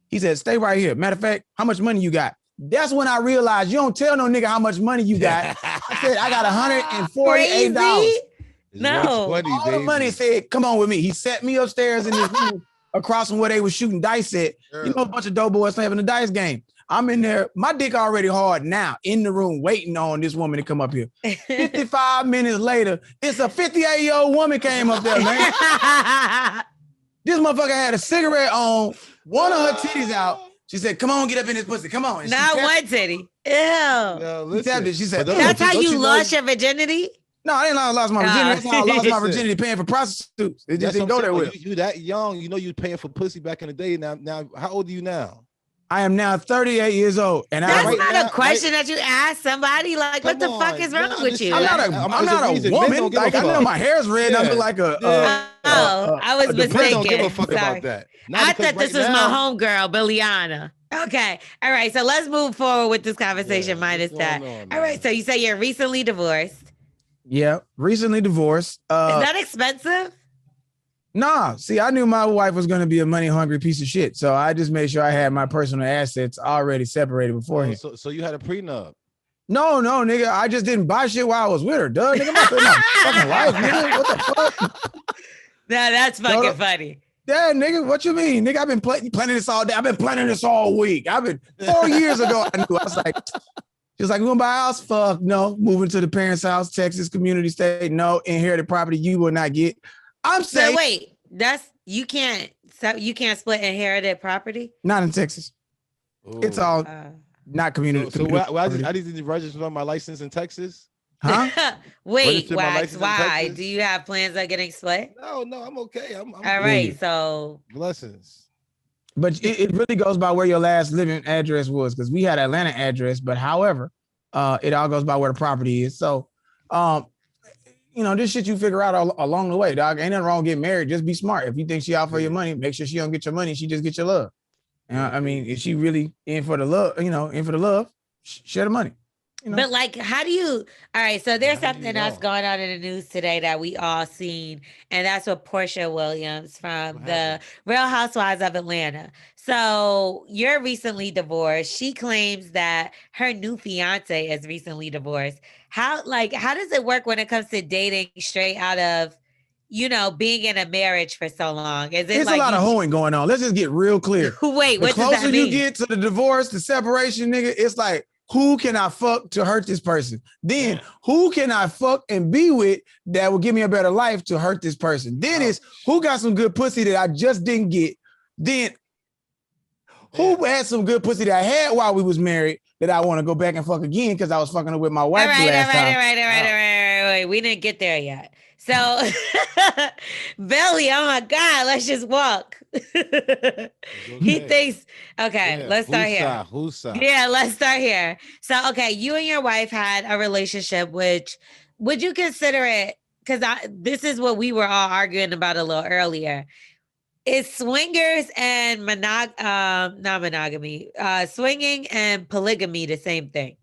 He said, stay right here. Matter of fact, how much money you got? That's when I realized you don't tell no nigga how much money you got. I said, I got $148. No. All the money said, come on with me. He set me upstairs in this room across from where they were shooting dice at. You know, a bunch of dope boys having a dice game. I'm in there. My dick already hard now in the room waiting on this woman to come up here. 55 minutes later, it's a 58-year-old woman came up there, man. This motherfucker had a cigarette on, one of her titties out. She said, come on, get up in this pussy. Come on. And not one titty. Ew. No, she said, that's how you lost your virginity? No, I didn't lost my virginity. That's how I lost my virginity paying for prostitutes. It just didn't go that way. You that young, you know you paying for pussy back in the day. Now, how old are you now? I am now 38 years old. And that's not a question that you ask somebody. Like, what the fuck is wrong with you? I'm not a woman. Like, I know my hair's red. I look like a. I was mistaken. Don't give a fuck about that. I thought this was my homegirl, Billiana. Okay. All right. So let's move forward with this conversation minus that. All right. So you say you're recently divorced. Yeah. Recently divorced. Is that expensive? Nah. See, I knew my wife was going to be a money hungry piece of shit. So I just made sure I had my personal assets already separated beforehand. So you had a prenup? No, nigga. I just didn't buy shit while I was with her. Duh, nigga. My fucking life, nigga. What the fuck? No, that's fucking funny. Yeah, nigga, what you mean? Nigga, I've been planning this all day. I've been planning this all week. 4 years ago, I knew. I was like, she was like, we gonna buy a house? Fuck, no. Moving to the parents' house, Texas, community state, no. Inherited property you will not get. I'm saying. So wait, you can't split inherited property? Not in Texas. Ooh. It's all not community. So why did you register my license in Texas? Huh? Wait, why? Do you have plans on getting split? No, I'm okay. I'm all right. So blessings. But it really goes by where your last living address was, because we had Atlanta address, but however, it all goes by where the property is. So this shit you figure out along the way, dog. Ain't nothing wrong with getting married. Just be smart. If you think she out for your money, make sure she don't get your money. She just get your love. I mean, if she really in for the love, share the money. But like, how do you? All right, so there's something that's going on in the news today that we all seen, and that's with Portia Williams from the Real Housewives of Atlanta. So you're recently divorced. She claims that her new fiance is recently divorced. How does it work when it comes to dating straight out of, being in a marriage for so long? It's a lot of hoeing going on. Let's just get real clear. Wait, what does that mean? The closer you get to the divorce, the separation, nigga, it's like who can I fuck to hurt this person? Then who can I fuck and be with that will give me a better life to hurt this person? Then it's who got some good pussy that I just didn't get? Then who had some good pussy that I had while we was married that I want to go back and fuck again because I was fucking with my wife last time? All right. We didn't get there yet. So, Billy, oh my God, let's just walk. He thinks, let's start here. Yeah, let's start here. So, okay, you and your wife had a relationship, which would you consider it? Because this is what we were all arguing about a little earlier. Is swingers and not monogamy, swinging and polygamy the same thing?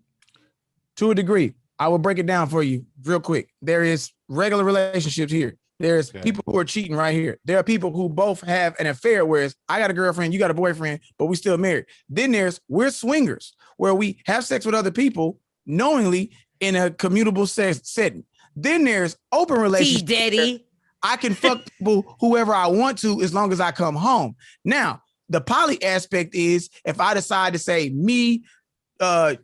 To a degree. I will break it down for you real quick. There is regular relationships here. There's people who are cheating right here. There are people who both have an affair, whereas I got a girlfriend, you got a boyfriend, but we still married. Then we're swingers, where we have sex with other people knowingly in a commutable setting. Then there's open relationships. T-Diddy. I can fuck people whoever I want to as long as I come home. Now, the poly aspect is if I decide to say me,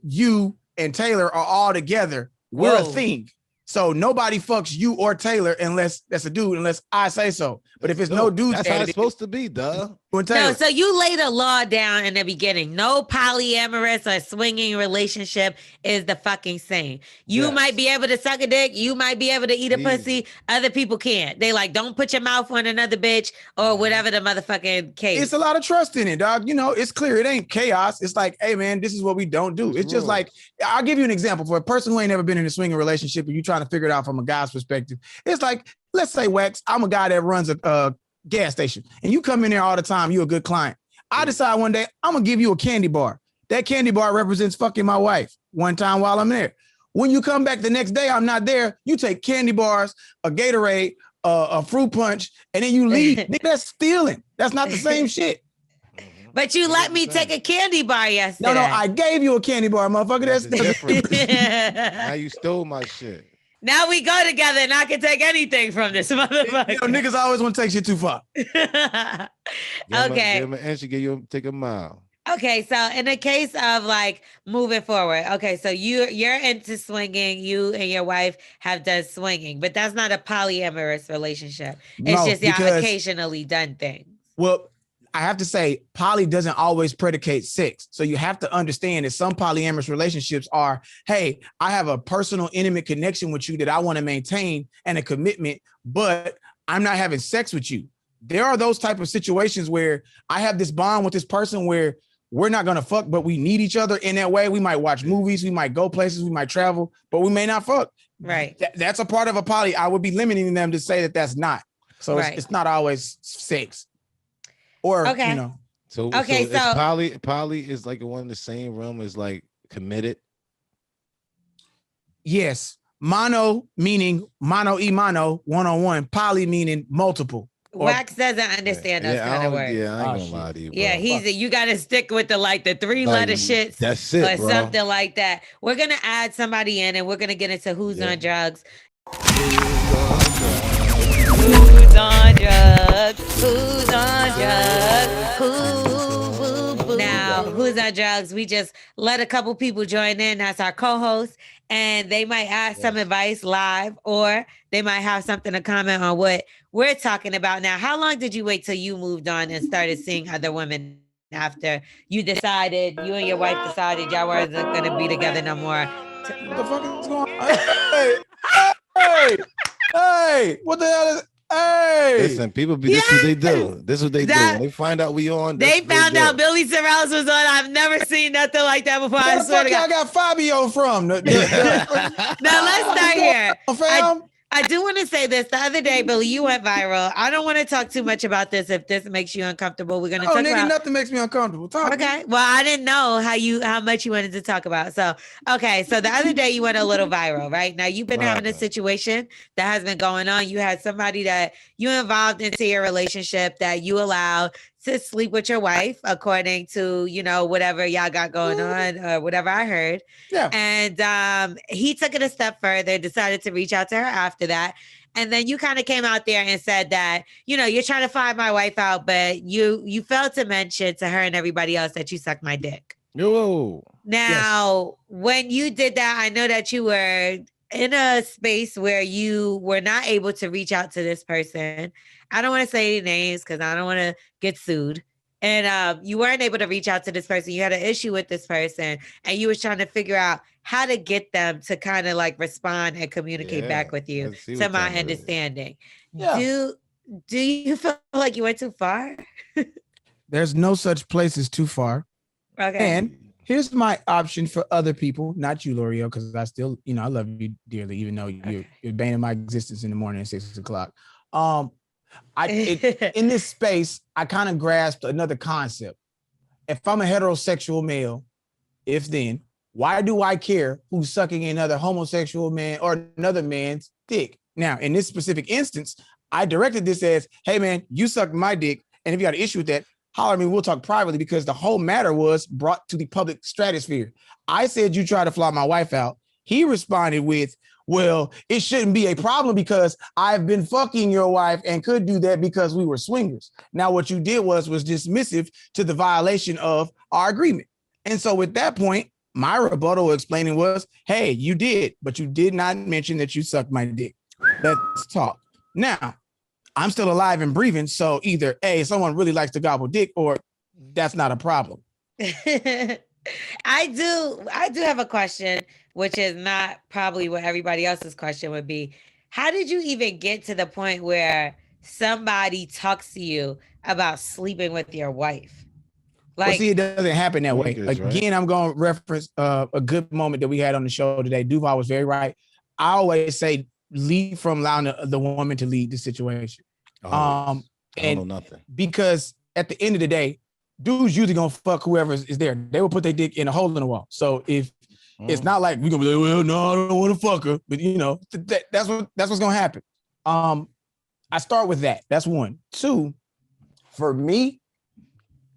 you, and Taylor are all together, we're a thing. So nobody fucks you or Taylor unless that's a dude, unless I say so. But if it's no dude, that's how it's supposed to be, duh. No, so you laid a law down in the beginning. No polyamorous or swinging relationship is the fucking same. You might be able to suck a dick. You might be able to eat a pussy. Other people can't. They like, don't put your mouth on another bitch or whatever the motherfucking case. It's a lot of trust in it, dog. You know, it's clear. It ain't chaos. It's like, hey, man, this is what we don't do. It's just like, I'll give you an example. For a person who ain't never been in a swinging relationship and you trying to figure it out from a guy's perspective, it's like, let's say, Wax, I'm a guy that runs a gas station and you come in there all the time. You're a good client. I decide one day I'm gonna give you a candy bar. That candy bar represents fucking my wife one time while I'm there. When you come back the next day, I'm not there. You take candy bars, a Gatorade, a fruit punch, and then you leave. Nigga, that's stealing. That's not the same shit. But you let me take a candy bar yesterday. No, I gave you a candy bar, motherfucker. That's different. Now you stole my shit. Now we go together and I can take anything from this motherfucker. You know, niggas always want to take shit too far. Okay. Give him an inch, take a mile. Okay, so in the case of like moving forward, okay, so you're into swinging, you and your wife have done swinging, but that's not a polyamorous relationship. It's just y'all occasionally done things. Well, I have to say, poly doesn't always predicate sex. So you have to understand that some polyamorous relationships are, hey, I have a personal, intimate connection with you that I want to maintain and a commitment, but I'm not having sex with you. There are those type of situations where I have this bond with this person where we're not going to fuck, but we need each other in that way. We might watch movies, we might go places, we might travel, but we may not fuck. Right. That's a part of a poly. I would be limiting them to say that that's not. So it's not always sex. Or, you know. So poly is like one in the same realm as like committed. Yes. Mono meaning mono, one-on-one. Poly meaning multiple. Wax doesn't understand those kind of words. Yeah, I ain't gonna lie to you, bro. Yeah, you got to stick with the 3-letter shits. That's it, or bro. something like that. We're going to add somebody in and we're going to get into who's on drugs. Who's on drugs? Who's on drugs? Now, who's on drugs? We just let a couple people join in. That's our co-host. And they might ask some advice live, or they might have something to comment on what we're talking about. Now, how long did you wait till you moved on and started seeing other women after you and your wife decided y'all wasn't going to be together no more? What the fuck is going on? Hey, what the hell is... Hey, listen, people this is what they do. This is what they do. When they find out we on. They found out Billy Sorrells was on. I've never seen nothing like that before. Where the fuck y'all got Fabio from? Now let's start here. I do want to say this. The other day, Billy, you went viral. I don't want to talk too much about this if this makes you uncomfortable. We're going to talk about... nothing makes me uncomfortable. Okay. Well, I didn't know how much you wanted to talk about. So, okay. So the other day you went a little viral, right? Now you've been having a situation that has been going on. You had somebody that you involved into your relationship that you allowed to sleep with your wife, according to, whatever y'all got going on or whatever I heard. Yeah. And he took it a step further, decided to reach out to her after that. And then you kind of came out there and said that, you're trying to find my wife out, but you failed to mention to her and everybody else that you sucked my dick. Yo. Now, when you did that, I know that you were in a space where you were not able to reach out to this person. I don't want to say any names because I don't want to get sued. And you weren't able to reach out to this person. You had an issue with this person, and you was trying to figure out how to get them to kind of like respond and communicate back with you. To my understanding, do you feel like you went too far? There's no such place as too far. Okay. And here's my option for other people, not you, L'Oreal, because I still, I love you dearly, even though you're banning my existence in the morning at 6 o'clock. In this space, I kind of grasped another concept. If I'm a heterosexual male, then, why do I care who's sucking another homosexual man or another man's dick? Now, in this specific instance, I directed this as, hey man, you sucked my dick. And if you got an issue with that, holler at me, we'll talk privately, because the whole matter was brought to the public stratosphere. I said, you try to fly my wife out. He responded with, well, it shouldn't be a problem because I've been fucking your wife and could do that because we were swingers. Now, what you did was dismissive to the violation of our agreement. And so at that point, my rebuttal explaining was, hey, you did, but you did not mention that you sucked my dick. Let's talk. Now, I'm still alive and breathing. So either A, someone really likes to gobble dick, or that's not a problem. I do have a question, which is not probably what everybody else's question would be. How did you even get to the point where somebody talks to you about sleeping with your wife? Well, see, it doesn't happen that way. Again, I'm going to reference a good moment that we had on the show today. Duval was very right. I always say, lead from allowing the woman to lead the situation. I don't know nothing. Because at the end of the day, dudes usually gonna fuck whoever is there. They will put their dick in a hole in the wall. So if it's not like we're gonna be like, well, no, I don't want to fuck her, but that's what's gonna happen. I start with that. That's one. Two, for me,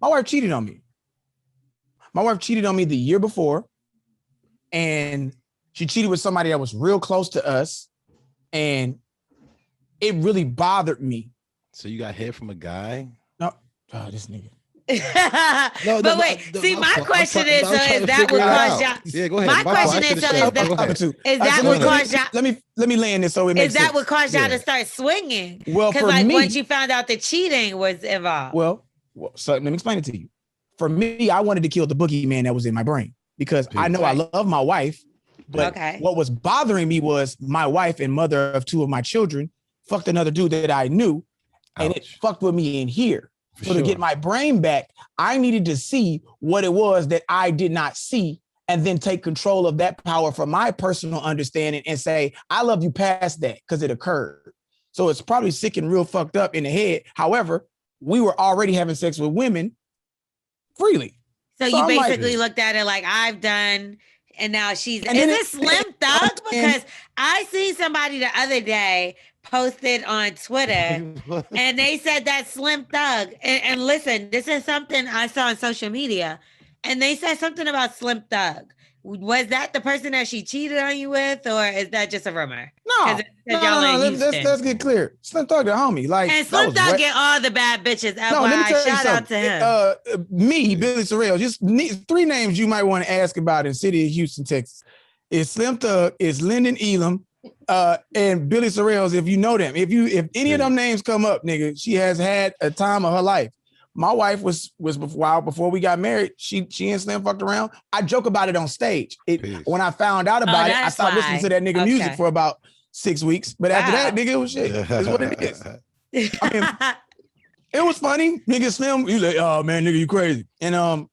my wife cheated on me. My wife cheated on me the year before, and she cheated with somebody that was real close to us, and it really bothered me. So you got hit from a guy? No, this nigga. But wait, my question is that what caused y'all? Yeah, go ahead. My question is that what caused y'all? Let me land this so it makes sense. Is that what caused y'all to start swinging? Well, for like me, once you found out the cheating was involved. Well, so let me explain it to you. For me, I wanted to kill the boogeyman that was in my brain because I know I love my wife, but what was bothering me was my wife and mother of two of my children fucked another dude that I knew, and it fucked with me in here. So to get my brain back, I needed to see what it was that I did not see, and then take control of that power from my personal understanding and say, I love you past that because it occurred. So it's probably sick and real fucked up in the head. However, we were already having sex with women freely. So you basically looked at it like I've done, and now she's, is it Slim Thug? Because I seen somebody the other day posted on Twitter and they said that Slim Thug, and listen, this is something I saw on social media, and they said something about Slim Thug. Was that the person that she cheated on you with, or is that just a rumor? No, let's get clear. Slim Thug the homie. And Slim Thug get all the bad bitches. Shout out to him. Me, Billy Sorrells, just three names you might want to ask about in the city of Houston, Texas. It's Slim Thug, it's Lyndon Elam, and Billy Sorrells, if you know them. If any of them names come up, nigga, she has had a time of her life. My wife was before we got married. She and Slim fucked around. I joke about it on stage. When I found out about it, I stopped listening to that nigga music for about 6 weeks. But after that, nigga, it was shit. It's what it is. I mean, it was funny. Nigga Slim, you like, oh man, nigga, you crazy. And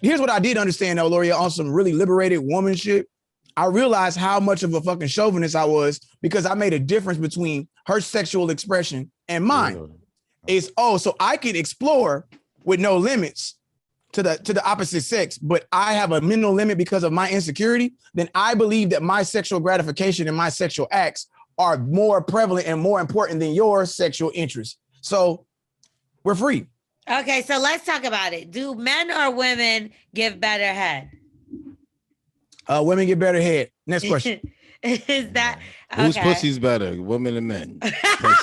here's what I did understand though, Lorel, on some really liberated woman shit. I realized how much of a fucking chauvinist I was because I made a difference between her sexual expression and mine. Is so I can explore with no limits to the opposite sex, but I have a mental limit because of my insecurity. Then I believe that my sexual gratification and my sexual acts are more prevalent and more important than your sexual interests. So we're free. Okay, so let's talk about it. Do men or women give better head? Women get better head. Next question. Is that whose pussy's better, women and men?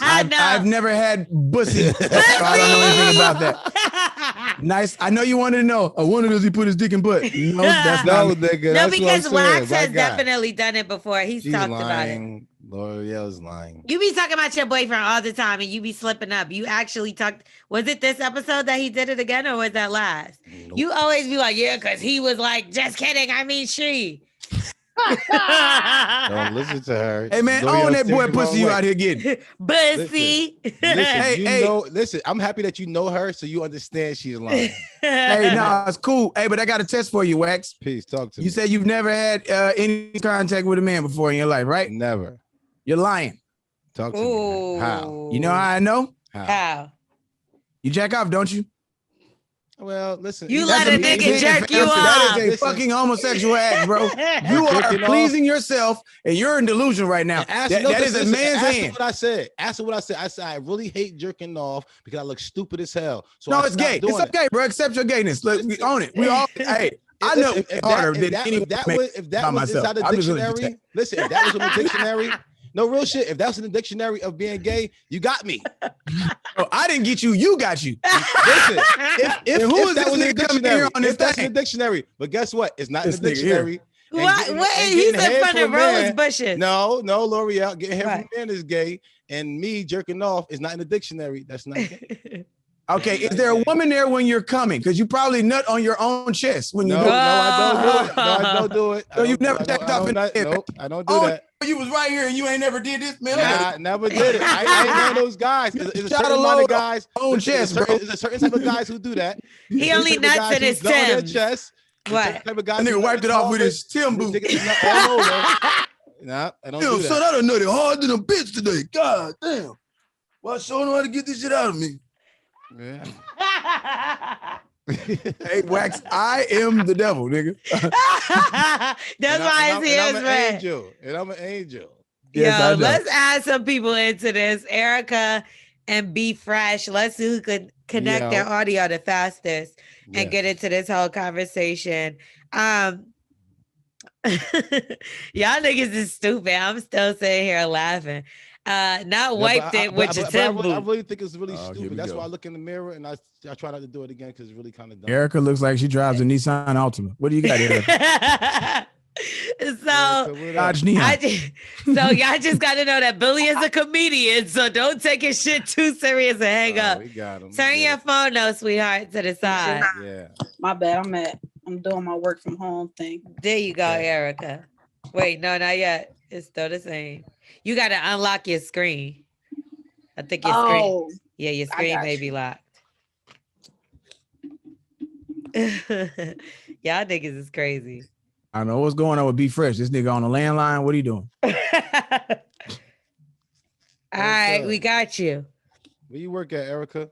I've never had Bussi, so I don't know anything about that. Nice. I know you wanted to know. I wonder does he put his dick in butt? No, that's no, nigga. No, That's because what I'm Wax has saying. definitely done it before. She's talked lying. about it. L'Oreal's lying. You be talking about your boyfriend all the time and you be slipping up. You actually talked. Was it this episode that he did it again or was that last? Nope. You always be like, yeah, because he was like, just kidding. I mean, she. Don't listen to her. Hey man, own that boy pussy you out here getting. Bussi. Listen, I'm happy that you know her so you understand she's lying. Hey, no, it's cool. Hey, but I got a test for you, Wax. Peace, talk to me. You said you've never had any contact with a man before in your life, right? Never. You're lying. Talk to me. How? You know how I know? How? You jack off, don't you? Well, listen. You let a nigga jerk you off. That is a fucking homosexual act, bro. You are pleasing yourself, and you're in delusion right now. That is a man's hand. What I said. Ask what I said. I said I really hate jerking off because I look stupid as hell. So no, it's gay. It's okay, bro. Accept your gayness. Look, we own it. We all. Hey, I know harder than anyone. If that was inside the dictionary, listen. If that was in the dictionary. No real shit. If that's in the dictionary of being gay, you got me. Oh, I didn't get you. You got you. Listen, if that was in the dictionary, if that's in the dictionary, but guess what? It's not in the dictionary. What? He's in front of rose bushes. No, L'Oreal. Getting hair from a man is gay, and me jerking off is not in the dictionary. That's not gay. Okay, is there a woman there when you're coming? Because you probably nut on your own chest when you do it. No, I don't do it. So you've never jacked off in the head? Nope, I don't do that. You was right here and you ain't never did this, man. Nah, never did it. I ain't one of those guys. There's a certain amount of guys. There's a certain type of guys who do that. He only nuts in his Timbs. What? That nigga wiped it off with his Tim boot. Nah, I don't do that. Son, I done nutted hard than a bitch today. God damn. Well, I sure know how to get this shit out of me. Yeah. Hey, Wax, I am the devil, nigga. That's why his hair is red. And I'm an angel. Yes, let's add some people into this. Erica and B Fresh. Let's see who could connect their audio the fastest and get into this whole conversation. Y'all niggas is stupid. I'm still sitting here laughing. Not wiped it with your Tim boot. I really think it's really stupid. That's why I look in the mirror and I try not to do it again because it's really kind of dumb. Erica looks like she drives a Nissan Altima. What do you got, Erica? So y'all just got to know that Billy is a comedian, so don't take his shit too serious and hang up. We got him. Turn your phone, sweetheart, to the side. Yeah. My bad. I'm doing my work from home thing. There you go, Erica. Wait, no, not yet. It's still the same. You got to unlock your screen. I think your screen. Yeah, your screen may be locked. Y'all niggas is crazy. I know what's going on with B Fresh. This nigga on the landline. What are you doing? All right, we got you. Where you work at, Erica?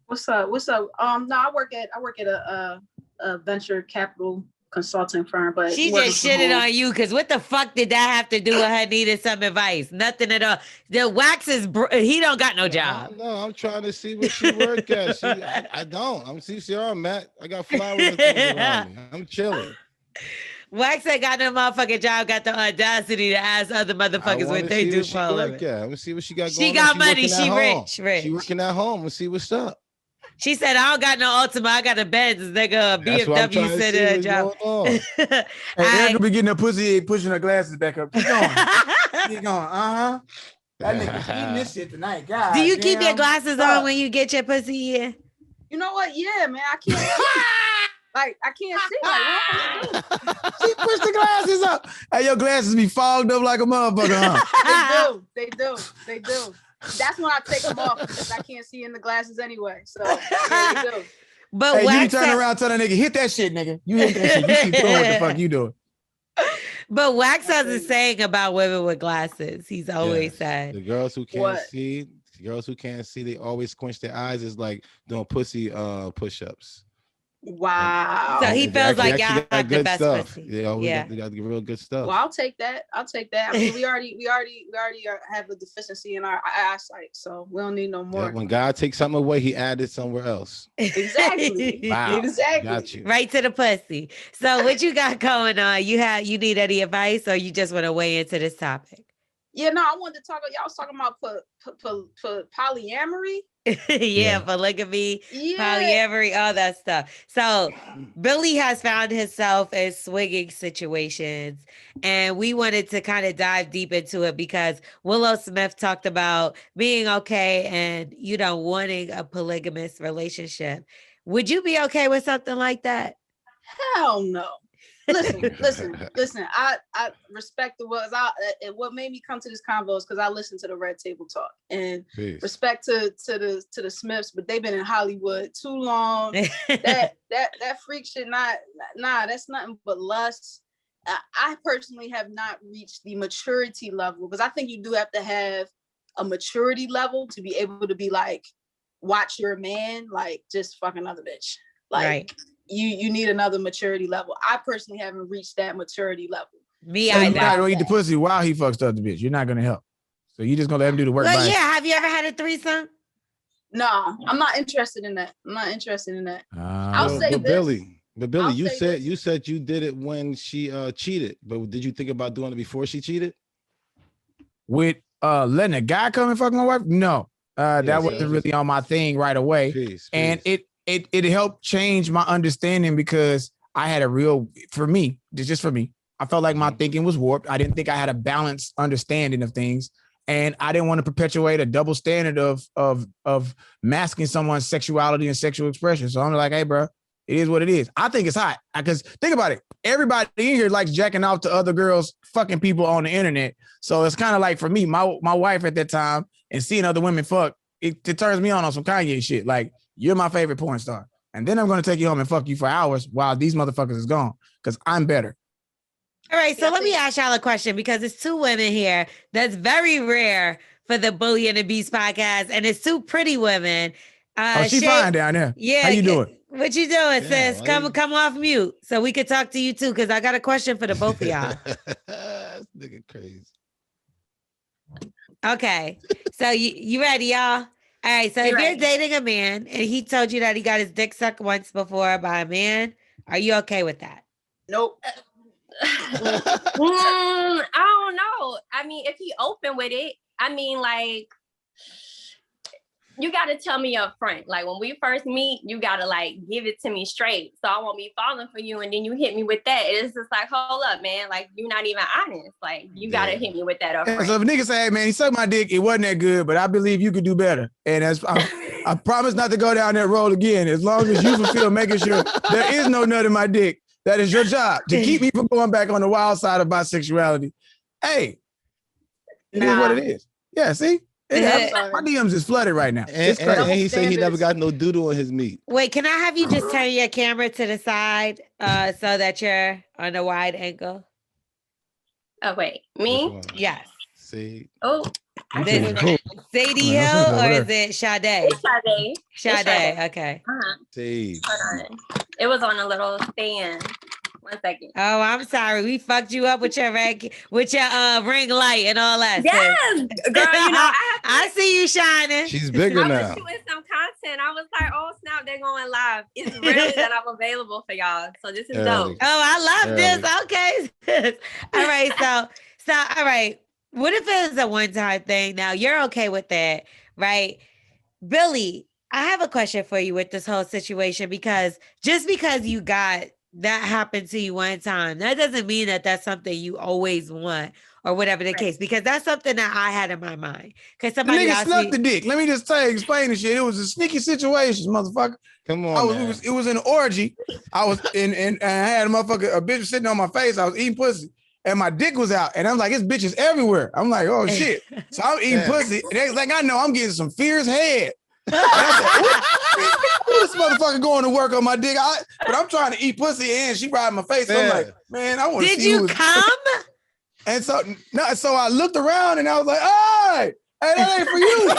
What's up? No, I work at a venture capital consulting firm, but she just shitted on you because what the fuck did that have to do with her needing some advice? Nothing at all. The Wax is he don't got no job. No, I'm trying to see what she work at. I don't. I'm CCR, Matt. I got flowers and things around me. I'm chilling. Wax ain't got no motherfucking job. Got the audacity to ask other motherfuckers what they do for a living. Let me see what she got going. She got money. She rich. She working at home. Let's see what's up. She said, I don't got no Ultima. I got a Benz. Nigga, BMW said it a job. Hey, Erica be getting her pussy, pushing her glasses back up. Keep going. Keep going. That nigga eating this shit tonight. God. Do you keep your glasses on when you get your pussy in? You know what? Yeah, man. I can't see. I can't see. Like, what am I gonna do? She pushed the glasses up. Hey, your glasses be fogged up like a motherfucker, huh? They do. That's when I take them off because I can't see in the glasses anyway. So yeah, they do. But hey, you turn around, tell that nigga, hit that shit, nigga. You hit that shit. You keep doing what the fuck you doing. But Wax has a saying about women with glasses. He's always said the girls who can't see, they always squinch their eyes. Is like doing pussy push-ups. Wow. So he feels like y'all have the best pussy. Yeah, we got real good stuff. Well, I'll take that. I mean, we already have a deficiency in our eyesight, so we don't need no more. Yeah, when God takes something away, he added somewhere else. Exactly. Wow. Exactly. Got you. Right to the pussy. So what you got going on? You need any advice or you just want to weigh into this topic? Yeah, no, I wanted to talk. Y'all was talking about polyamory. Yeah, polygamy, polyamory, all that stuff. So Billy has found himself in swinging situations, and we wanted to kind of dive deep into it because Willow Smith talked about being okay and, you know, wanting a polygamous relationship. Would you be okay with something like that? Hell no. Listen. I respect the words. And what made me come to this convo is because I listened to the Red Table Talk and respect to the Smiths, but they've been in Hollywood too long. that freak shit, that's nothing but lust. I personally have not reached the maturity level because I think you do have to have a maturity level to be able to be like, watch your man like just fuck another bitch. Like. Right. You need another maturity level. I personally haven't reached that maturity level. Me, I don't eat the pussy while he fucks the other bitch. You're not gonna help. So you just gonna let him do the work. Well, have you ever had a threesome? No, I'm not interested in that. I'll say this. But Billy, you said you did it when she cheated, but did you think about doing it before she cheated? With letting a guy come and fuck my wife? No, that wasn't really on my thing right away. Peace. And it helped change my understanding because I had for me, I felt like my thinking was warped. I didn't think I had a balanced understanding of things. And I didn't want to perpetuate a double standard of masking someone's sexuality and sexual expression. So I'm like, hey, bro, it is what it is. I think it's hot. Because think about it. Everybody in here likes jacking off to other girls, fucking people on the internet. So it's kind of like for me, my wife at that time and seeing other women fuck, it turns me on some Kanye shit. Like, you're my favorite porn star. And then I'm going to take you home and fuck you for hours while these motherfuckers is gone because I'm better. All right. So let me ask y'all a question because it's two women here. That's very rare for the Bully and the Beast podcast. And it's two pretty women. She fine down there. Yeah. How you doing? What you doing, sis? Come off mute so we could talk to you too because I got a question for the both of y'all. This nigga crazy. Okay. So you ready, y'all? All right, so if you're dating a man and he told you that he got his dick sucked once before by a man, are you okay with that? Nope. I don't know. I mean, if he open with it, I mean, like, you got to tell me up front. Like, when we first meet, you got to, like, give it to me straight. So I won't be falling for you, and then you hit me with that. It's just like, hold up, man. Like, you're not even honest. Like, you got to hit me with that up front. So if a nigga say, hey, man, he sucked my dick, it wasn't that good, but I believe you could do better. And I promise not to go down that road again. As long as you fulfill making sure there is no nut in my dick, that is your job, to keep me from going back on the wild side of bisexuality. Hey, it is what it is. Yeah, see? My DMs is flooded right now. And he said he never got no doodle on his meat. Wait, can I have you just turn your camera to the side so that you're on a wide angle? Oh, wait. Me? Yes. See? Oh. Sadie Hill or is it Sade? Sade. Okay. See. Hold on. It was on a little stand. 1 second. Oh, I'm sorry. We fucked you up with your ring light and all that. Yes, girl. You know, I see you shining. She's bigger now. I was shooting some content. I was like, oh snap, they're going live. It's rarely that I'm available for y'all, so this is dope. Oh, I love this. Okay. All right. So all right. What if it was a one-time thing? Now you're okay with that, right? Billy, I have a question for you with this whole situation because just because you got that happened to you one time, that doesn't mean that that's something you always want or whatever the case, because that's something that I had in my mind. Because somebody the nigga snuck the dick. Let me just explain the shit. It was a sneaky situation, motherfucker. Come on, it was an orgy. I was and I had a bitch sitting on my face. I was eating pussy. And my dick was out. And I'm like, it's bitches everywhere. I'm like, oh shit. So I'm eating pussy. And they like, I know I'm getting some fierce head. This motherfucker going to work on my dick. But I'm trying to eat pussy and she riding my face. So I'm like, man, I want to see. Did you come? And so I looked around and I was like, hey, that ain't for you.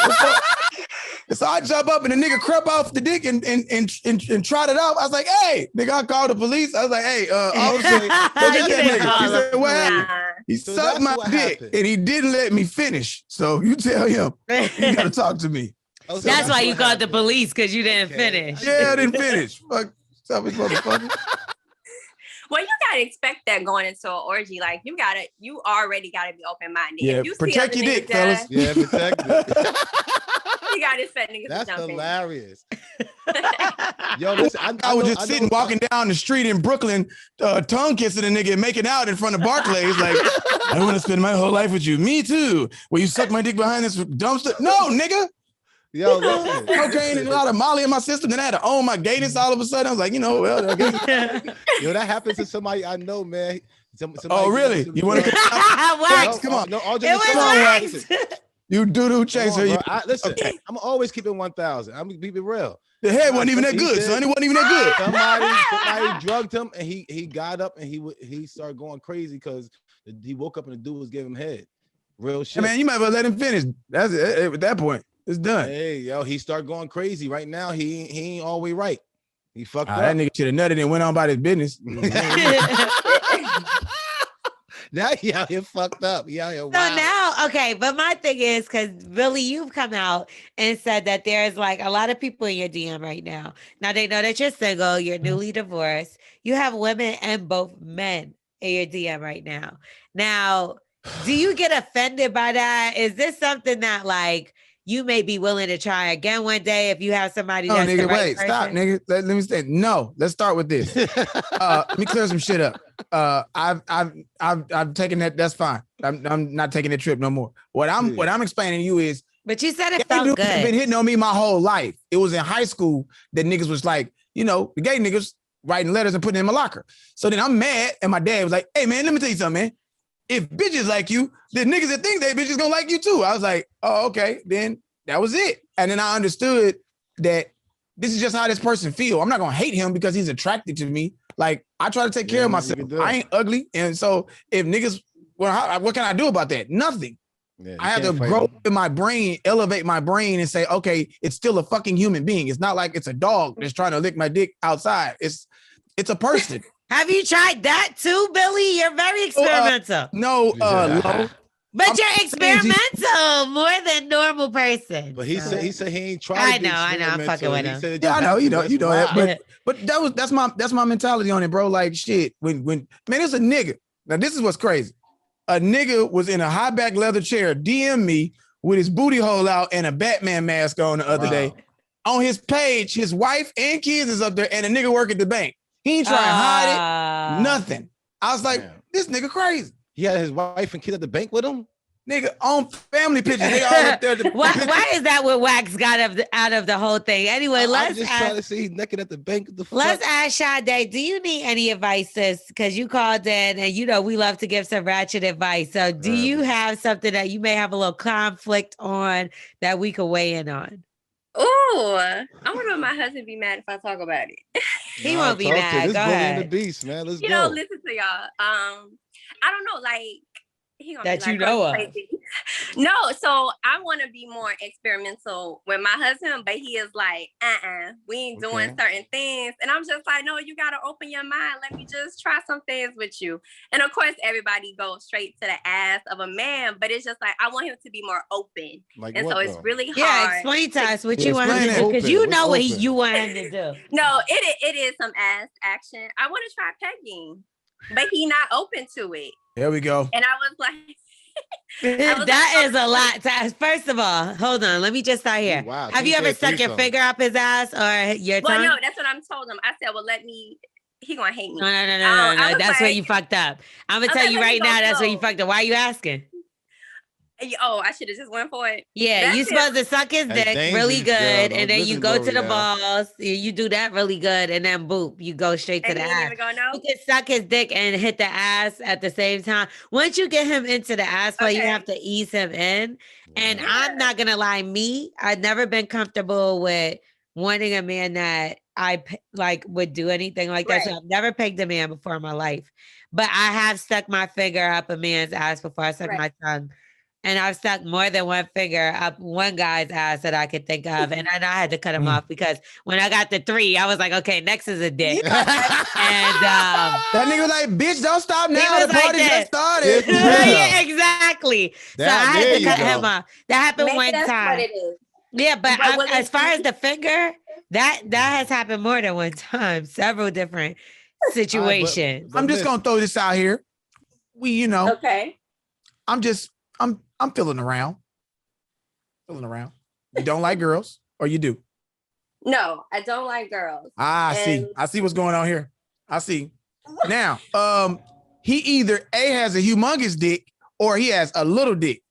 So I jump up and the nigga crept off the dick and trotted off. I was like, hey, nigga, I called the police. I was like, hey, officer, go get that nigga. He said, what happened? He sucked my dick and he didn't let me finish. So you tell him, you gotta talk to me. That's why you called the police, because you didn't finish. Yeah, I didn't finish. Fuck, stop it, motherfucker. Well, you gotta expect that going into an orgy. Like you already gotta be open minded. Yeah, if you protect your dick, fellas. Yeah, protect it. You gotta expect niggas That's to jump hilarious. Yo, listen, I was just sitting walking down the street in Brooklyn, tongue kissing a nigga and making out in front of Barclays. Like, I want to spend my whole life with you. Me too. Will you suck my dick behind this dumpster? No, nigga. Yo, listen. Cocaine and a lot of Molly in my system. Then I had to own my gayness all of a sudden. I was like, well, I guess. Yo, that happens to somebody I know, man. Oh, really? You want to Wax? Come on. No, Wax. You doo-doo chaser. Listen, I'm always keeping 1,000. I'm gonna keep it real. The head wasn't even that good, son. It wasn't even that good. Somebody drugged him, and he got up and he started going crazy because he woke up and the dude was giving him head. Real shit. Hey, man, you might as well let him finish. That's it. At that point, it's done. Hey, yo, he started going crazy. Right now, he ain't all the way right. He fucked up. That nigga should have nutted and went on about his business. Now he out here fucked up. He out here wild. So now, okay, but my thing is, because Billy, you've come out and said that there's like a lot of people in your DM right now. Now they know that you're single, you're newly divorced. You have women and both men in your DM right now. Now, do you get offended by that? Is this something that like you may be willing to try again one day if you have somebody that's nigga, the right wait, person? stop, nigga. Let me say no. Let's start with this. Let me clear some shit up. I've taken that. That's fine. I'm not taking that trip no more. What I'm explaining to you is. But you said it felt good. Been hitting on me my whole life. It was in high school that niggas was like, the gay niggas writing letters and putting it in my locker. So then I'm mad, and my dad was like, "Hey man, let me tell you something, man. If bitches like you, then niggas that think they bitches gonna like you too." I was like, "Oh, okay." Then that was it. And then I understood that this is just how this person feel. I'm not gonna hate him because he's attracted to me. Like I try to take care of myself. I ain't ugly, and so if niggas, what can I do about that? Nothing. Yeah, I have to grow in my brain, elevate my brain, and say, okay, it's still a fucking human being. It's not like it's a dog that's trying to lick my dick outside. It's a person. Have you tried that too, Billy? You're very experimental. No, low. But you're experimental more than normal person. But he said he ain't tried. I know. I'm fucking with him. Yeah, I know. You know that. But that's my mentality on it, bro. Like shit. When man, it's a nigga. Now this is what's crazy. A nigga was in a high back leather chair, DM me with his booty hole out and a Batman mask on the other day. On his page, his wife and kids is up there, and a nigga work at the bank. He ain't trying to hide it. Nothing. I was like, this nigga crazy. He had his wife and kid at the bank with him? Nigga, on family pictures. They all up there. Why is that what Wax got out of the whole thing? Anyway, I'm just trying to see he's naked at the bank. Let's ask Sade, do you need any advice, sis? Because you called in and we love to give some ratchet advice. So do you have something that you may have a little conflict on that we could weigh in on? Oh, I wonder if my husband be mad if I talk about it. He won't be mad. Go ahead. The beast, man. Let's go. Listen to y'all. I don't know, like he gonna that be like, of. No, so I want to be more experimental with my husband, but he is like, we ain't doing certain things. And I'm just like, no, you got to open your mind. Let me just try some things with you. And of course, everybody goes straight to the ass of a man, but it's just like, I want him to be more open. Like and so it's really hard. Yeah, explain to us what you want him to do, because you know what you want him to do. No, it is some ass action. I want to try pegging, but he not open to it. There we go. And I was like, that is a lot. First of all, hold on. Let me just start here. Wow, have you ever stuck your finger up his ass or your tongue? Well, no, that's what I'm told him. I said, well, he gonna hate me. No. That's where you fucked up. I'm gonna tell you right now, that's where you fucked up. Why are you asking? Oh, I should have just went for it. Yeah, you supposed to suck his dick really good, and then you go to the balls. You do that really good, and then boop, you go straight to the ass. You can suck his dick and hit the ass at the same time. Once you get him into the ass play, you have to ease him in. And I'm not gonna lie, I've never been comfortable with wanting a man that I like would do anything like that. So I've never pegged a man before in my life, but I have stuck my finger up a man's ass before I stuck my tongue. And I've stuck more than one finger up one guy's ass that I could think of. And I had to cut him off because when I got the 3, I was like, okay, next is a dick. And that nigga was like, bitch, don't stop now. The party just started. Yeah, exactly. So I had to cut him off. That happened one time. Yeah, but as far as the finger, that has happened more than one time. Several different situation. I'm just gonna throw this out here. Okay. I'm feeling around. You don't like girls, or you do? No, I don't like girls. I see what's going on here. I see. Now, he either A, has a humongous dick, or he has a little dick.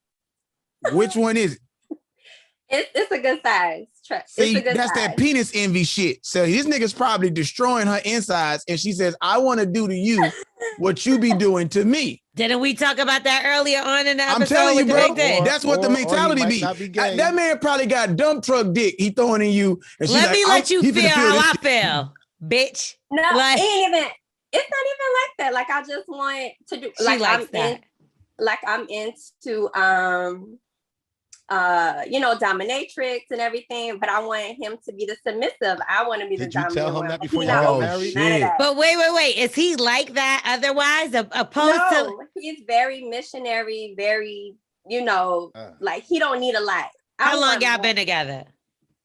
Which one is it? It's a good size. See, that's that penis envy shit. So this nigga's probably destroying her insides, and she says, I want to do to you what you be doing to me. Didn't we talk about that earlier on in the episode? I'm telling you, bro, that's what the mentality be. That man probably got dump truck dick he throwing in you. And let me let you feel how I feel, bitch. No, it's not even like that. Like, I just want to do, like, I'm into dominatrix and everything, but I want him to be the submissive. I want to be the dominant. Did you tell him that before you got married? But wait. Is he like that otherwise? He's very missionary, very, like, he don't need a lot. How long y'all been together?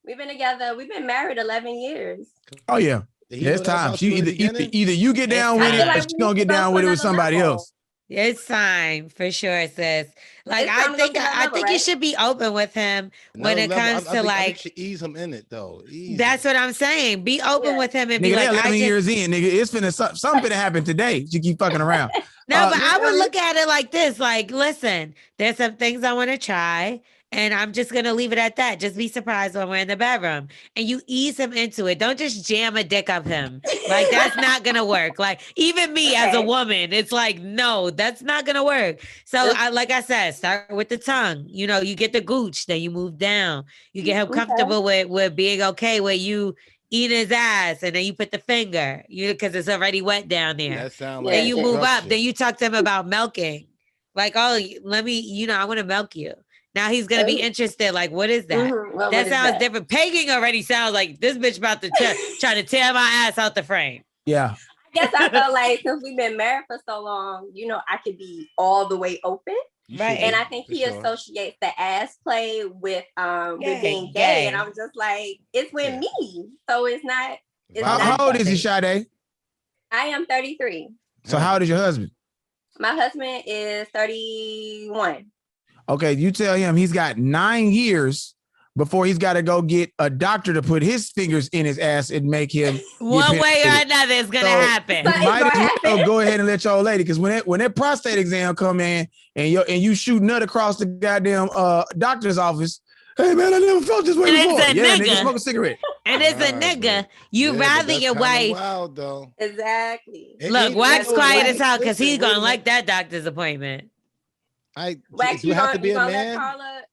We've been married 11 years. Oh yeah. It's time. She either you get down with it, or she's gonna get down with it with somebody else. It's time for sure, sis. Like, I think you should be open with him when it comes to like. You should ease him in it though. That's what I'm saying. Be open with him and be like, 11 years in, nigga. It's something finna happen today. You keep fucking around. No, but I would look at it like this. Like, listen, there's some things I want to try. And I'm just going to leave it at that. Just be surprised when we're in the bedroom. And you ease him into it. Don't just jam a dick up him. Like, that's not going to work. Like, even me as a woman, it's like, no, that's not going to work. So, like I said, start with the tongue. You get the gooch, then you move down. You get him comfortable with being okay with you eating his ass, and then you put the finger, because it's already wet down there. That sounds like then you move up. Then you talk to him about milking. Like, oh, let me, I want to milk you. Now he's going to be interested. Like, what is that? Mm-hmm. That sounds different. Pegging already sounds like this bitch about to try to tear my ass out the frame. Yeah. I guess I feel like since we've been married for so long, I could be all the way open. Right. And I think he associates the ass play with being gay. And I'm just like, it's with me. So it's not. How old is he, Sade? I am 33. So how old is your husband? My husband is 31. Okay, you tell him he's got 9 years before he's got to go get a doctor to put his fingers in his ass and make him one way or another is gonna happen. Might as well go ahead and let your old lady, because when that prostate exam come in and you shoot nut across the goddamn doctor's office. Hey man, I never felt this way before. Nigga, smoke a cigarette. And it's a nigga. You rather your wife. Wild, though. Exactly. Look, Wax quiet as hell because he's gonna like that doctor's appointment. Wax, you have to be a man.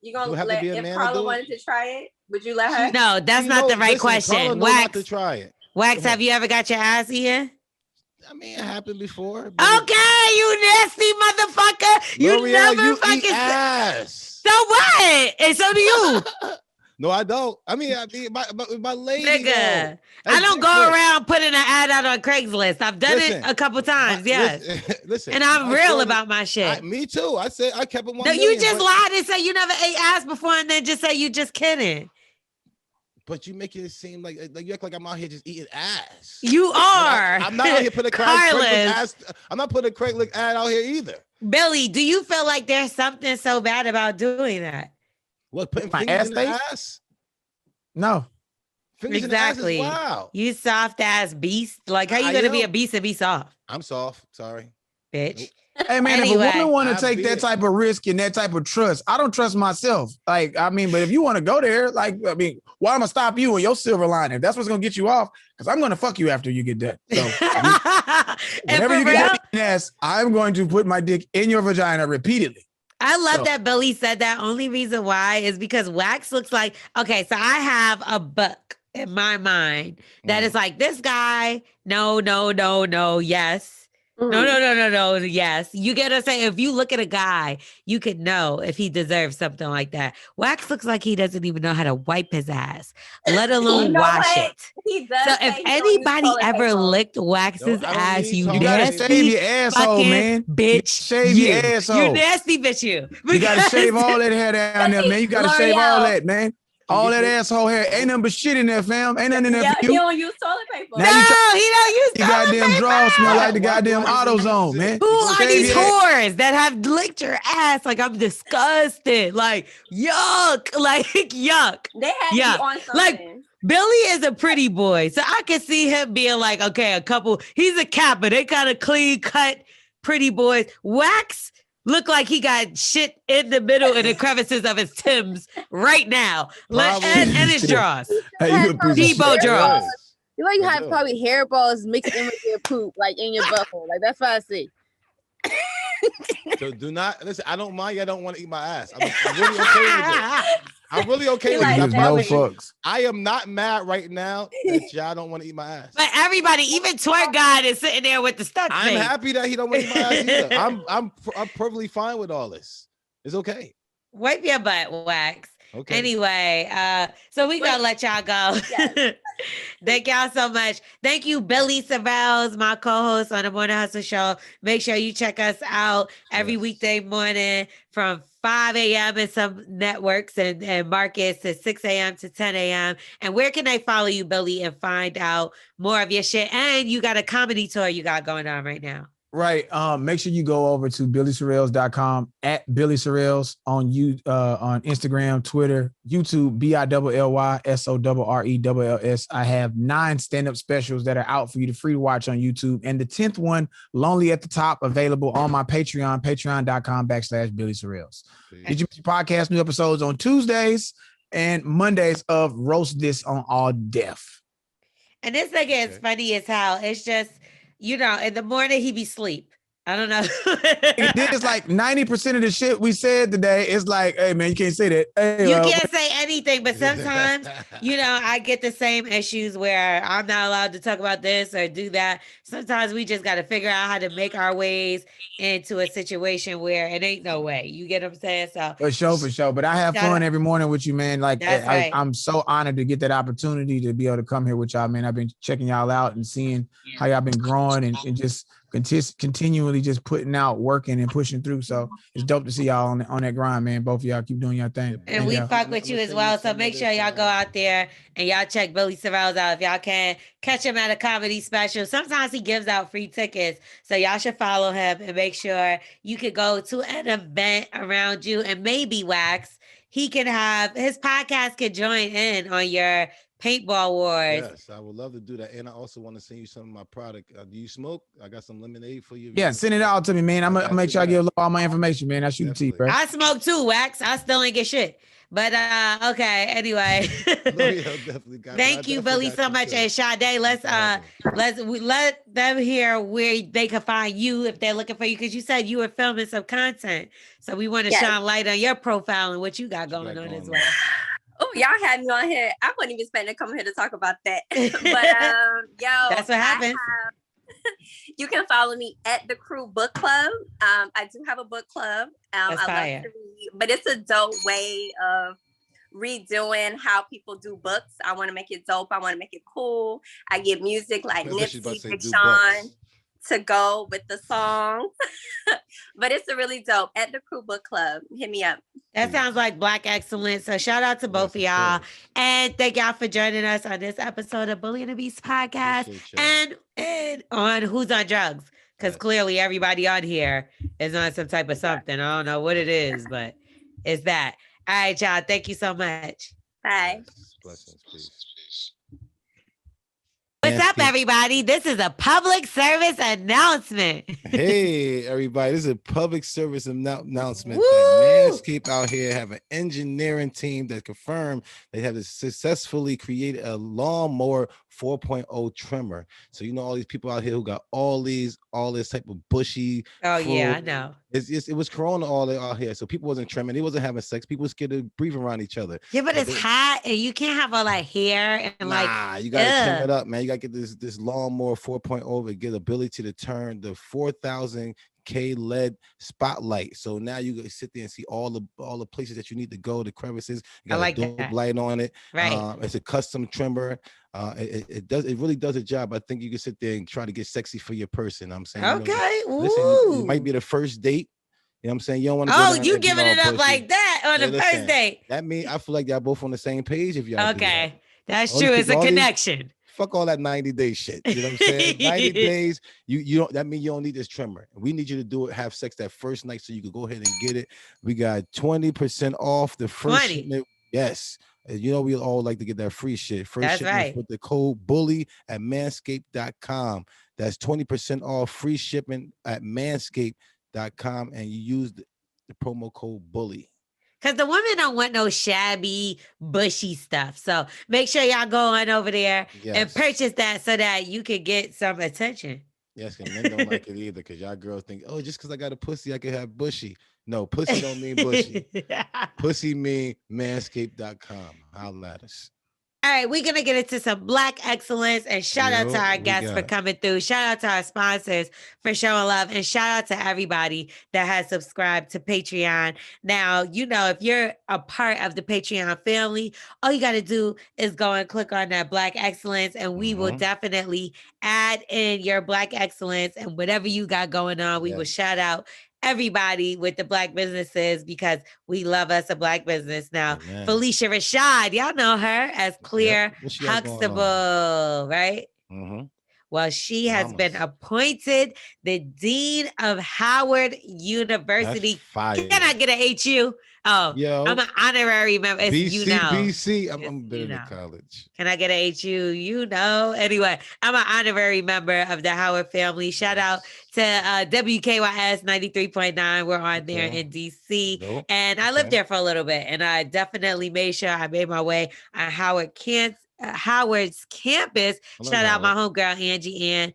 You gonna let if Carla wanted to try it? Would you let her? No, that's not the right question. Wax, to try it. Wax, have you ever got your ass eaten? I mean, it happened before. Okay, you nasty motherfucker. You never fucking eat ass. So what? And so do you. No, I don't. I mean, my lady. Nigga, I don't go around putting an ad out on Craigslist. I've done it a couple times, yes. Listen, and I'm real about my shit. Me too. I said I kept it 1 No, million, you just lied and said you never ate ass before, and then just say you just kidding. But you make it seem like you act like I'm out here just eating ass. You are. I'm not out here putting a Craigslist ass. I'm not putting a Craigslist ad out here either. Billy, do you feel like there's something so bad about doing that? What, putting fingers in the ass? No. Fingers exactly. In the ass is wild. You soft ass beast. Like, how you gonna be a beast and be soft? I'm soft. Sorry. Bitch. Nope. Hey man, anyway, if a woman want to take that type of risk and that type of trust, I don't trust myself. Like, I mean, but if you want to go there, like, I mean, why am I gonna stop you and your silver lining? That's what's gonna get you off, because I'm gonna fuck you after you get done. So whenever you get that ass, I'm going to put my dick in your vagina repeatedly. I love that Billy said that. Only reason why is because Wax looks like, okay, so I have a book in my mind that is like, this guy, no, yes. No, yes. You get what I'm saying? If you look at a guy, you could know if he deserves something like that. Wax looks like he doesn't even know how to wipe his ass, let alone wash it. He does. So if anybody ever licked Wax's ass, you gotta shave your asshole, man. Bitch, shave your asshole. You nasty bitch, you. You gotta shave all that hair down there, man. You gotta shave all that, man. All that asshole hair. Ain't nothing but shit in there, fam. Ain't nothing in there for you. He don't use toilet paper. No, he don't use your toilet goddamn paper. drawers smell like the goddamn AutoZone, man. Who are these whores that have licked your ass? Like, I'm disgusted. Like, yuck. Like, yuck. They had to be on something. Like, Billy is a pretty boy. So I can see him being like, okay, he's a Kappa. They kind of clean cut pretty boys. Wax look like he got shit in the middle in the crevices of his Timbs right now. And his drawers. Debo drawers. You like you have probably hairballs mixed in with your poop, like in your butthole. Like that's what I see. So do not listen. I don't mind. I don't want to eat my ass. I'm really okay with it. I'm really okay with it. No fucks. I am not mad right now that y'all don't want to eat my ass. But everybody, even Twerk God is sitting there with the stuck I'm face. happy that he don't want to eat my ass either. I'm perfectly fine with all this. It's okay. Wipe your butt, Wax. Okay. Anyway, so we gonna let y'all go. Yes. Thank y'all so much. Thank you, Billy Sorrells, my co-host on the Morning Hustle Show. Make sure you check us out every weekday morning from 5 a.m. in some networks and markets to 6 a.m. to 10 a.m. And where can they follow you, Billy, and find out more of your shit? And you got a comedy tour you got going on right now. Right. Make sure you go over to BillySorrells.com at Billy Sorrells on Instagram, Twitter, YouTube, BILLYSORRELLS. I have 9 stand-up specials that are out for you to free to watch on YouTube. And the 10th one, Lonely at the Top, available on my Patreon, patreon.com/Billy Sorrells. Did you podcast new episodes on Tuesdays and Mondays of Roast This on All Deaf. And this nigga is funny as hell. It's just, in the morning he be asleep. I don't know. It's like 90% of the shit we said today is like, hey man, you can't say that. Hey, you can't say anything, but sometimes, I get the same issues where I'm not allowed to talk about this or do that. Sometimes we just got to figure out how to make our ways into a situation where it ain't no way. You get what I'm saying? So for sure. But I have fun every morning with you, man. Like right. I'm so honored to get that opportunity to be able to come here with y'all, man. I've been checking y'all out and seeing how y'all been growing and just continually just putting out, working and pushing through. So it's dope to see y'all on that grind, man. Both of y'all keep doing your thing. And we fuck with you as well. So make sure y'all go out there and y'all check Billy Sorrells out. If y'all can catch him at a comedy special. Sometimes he gives out free tickets. So y'all should follow him and make sure you could go to an event around you and maybe Wax. He can have his podcast could join in on your Paintball Wars. Yes, I would love to do that. And I also want to send you some of my product. Do you smoke? I got some lemonade for you. Yeah, send it out to me, man. I'm gonna make sure I give all my information, man. I shoot the tea, bro. I smoke too, Wax. I still ain't get shit. But okay, anyway. Thank you, Billy, so much. And Sade, let's let them hear where they can find you if they're looking for you, because you said you were filming some content. So we want to shine light on your profile and what you got going on as well. Oh, y'all had me on here. I wasn't even expecting to come here to talk about that. But that's what happens. You can follow me at the Crew Book Club. I do have a book club. I love to read, but it's a dope way of redoing how people do books. I want to make it dope. I want to make it cool. I get music like Nipsey, Big Sean to go with the song. But it's a really dope at the Crew Book Club. Hit me up. That sounds like Black excellence. So shout out to both of y'all. And thank y'all for joining us on this episode of Bully and the Beast podcast and on Who's on Drugs. Because clearly everybody on here is on some type of something. I don't know what it is, but it's that. All right, y'all. Thank you so much. Bye. Blessings, please. What's up, everybody? This is a public service announcement. Hey, everybody. This is a public service announcement. Manscaped out here have an engineering team that confirmed they have successfully created a lawnmower 4.0 trimmer. So all these people out here who got all this type of bushy. Oh yeah, I know. It was Corona all out here, so people wasn't trimming. They wasn't having sex. People were scared of breathing around each other. Yeah, but it's hot, and you can't have all that hair and you gotta trim it up, man. You gotta get this lawnmower 4.0 to get ability to turn the 4,000K LED spotlight. So now you can sit there and see all the places that you need to go, the crevices. You got a dope light on it. Right. It's a custom trimmer. It really does a job. I think you can sit there and try to get sexy for your person. I'm saying, okay. Listen, it might be the first date. You know what I'm saying? You don't want to. Oh, you giving it up like that on the first date? That means I feel like y'all both on the same page. If y'all okay, that's true. It's a connection. Fuck all that 90-day shit. You know what I'm saying? 90 days. You don't. That means you don't need this trimmer. We need you to do it. Have sex that first night so you can go ahead and get it. We got 20% off the first shipment. Yes. You know, we all like to get that free shit. First shipment with the code BULLY at manscaped.com. That's 20% off free shipment at manscaped.com. And you use the promo code BULLY. Because the women don't want no shabby, bushy stuff. So make sure y'all go on over there and purchase that so that you can get some attention. Yes, and men don't like it either because y'all girls think, oh, just because I got a pussy, I can have bushy. No, pussy don't mean bushy. Pussy mean manscaped.com. Holla at us. All right, we're going to get into some Black excellence and shout out to our guests for coming through. Shout out to our sponsors for showing love and shout out to everybody that has subscribed to Patreon. Now, you know, if you're a part of the Patreon family, all you got to do is go and click on that Black excellence and we will definitely add in your Black excellence and whatever you got going on. We will shout out everybody with the Black businesses because we love us a Black business. Now, Felicia Rashad, y'all know her as Claire Huxtable, right? Well, she has been appointed the Dean of Howard University. Can I get an HU? Oh, I'm an honorary member. It's BC. I'm been in college. Can I get an HU? You know. Anyway, I'm an honorary member of the Howard family. Shout out to WKYS 93.9. We're on there in DC. And I lived there for a little bit. And I definitely made sure I made my way on Howard's campus. Shout out my homegirl, Angie Ann.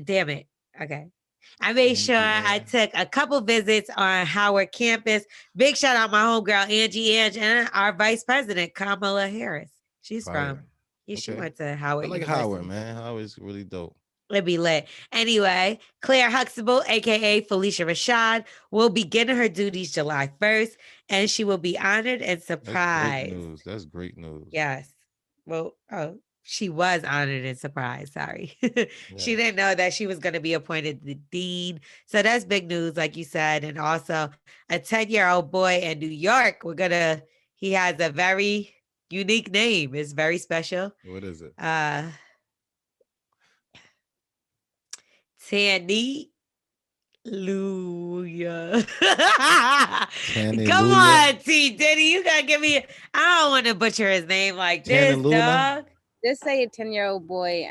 Damn it. Okay. I made sure I took a couple visits on Howard campus. Big shout out my homegirl, Angie and our vice president, Kamala Harris. She's from, she went to Howard. I like University. Howard, man. Howard's really dope. It'd be lit. Anyway, Claire Huxtable, aka Felicia Rashad, will begin her duties July 1st, and she will be honored and surprised. That's great news. Yes. Well, she was honored and surprised. Sorry. She didn't know that she was going to be appointed the dean. So that's big news, like you said. And also a 10-year-old boy in New York. He has a very unique name. It's very special. What is it? Tanny Luya. Come on, T. Diddy. You got to give me, I don't want to butcher his name like this, dog. Just say a 10-year-old boy,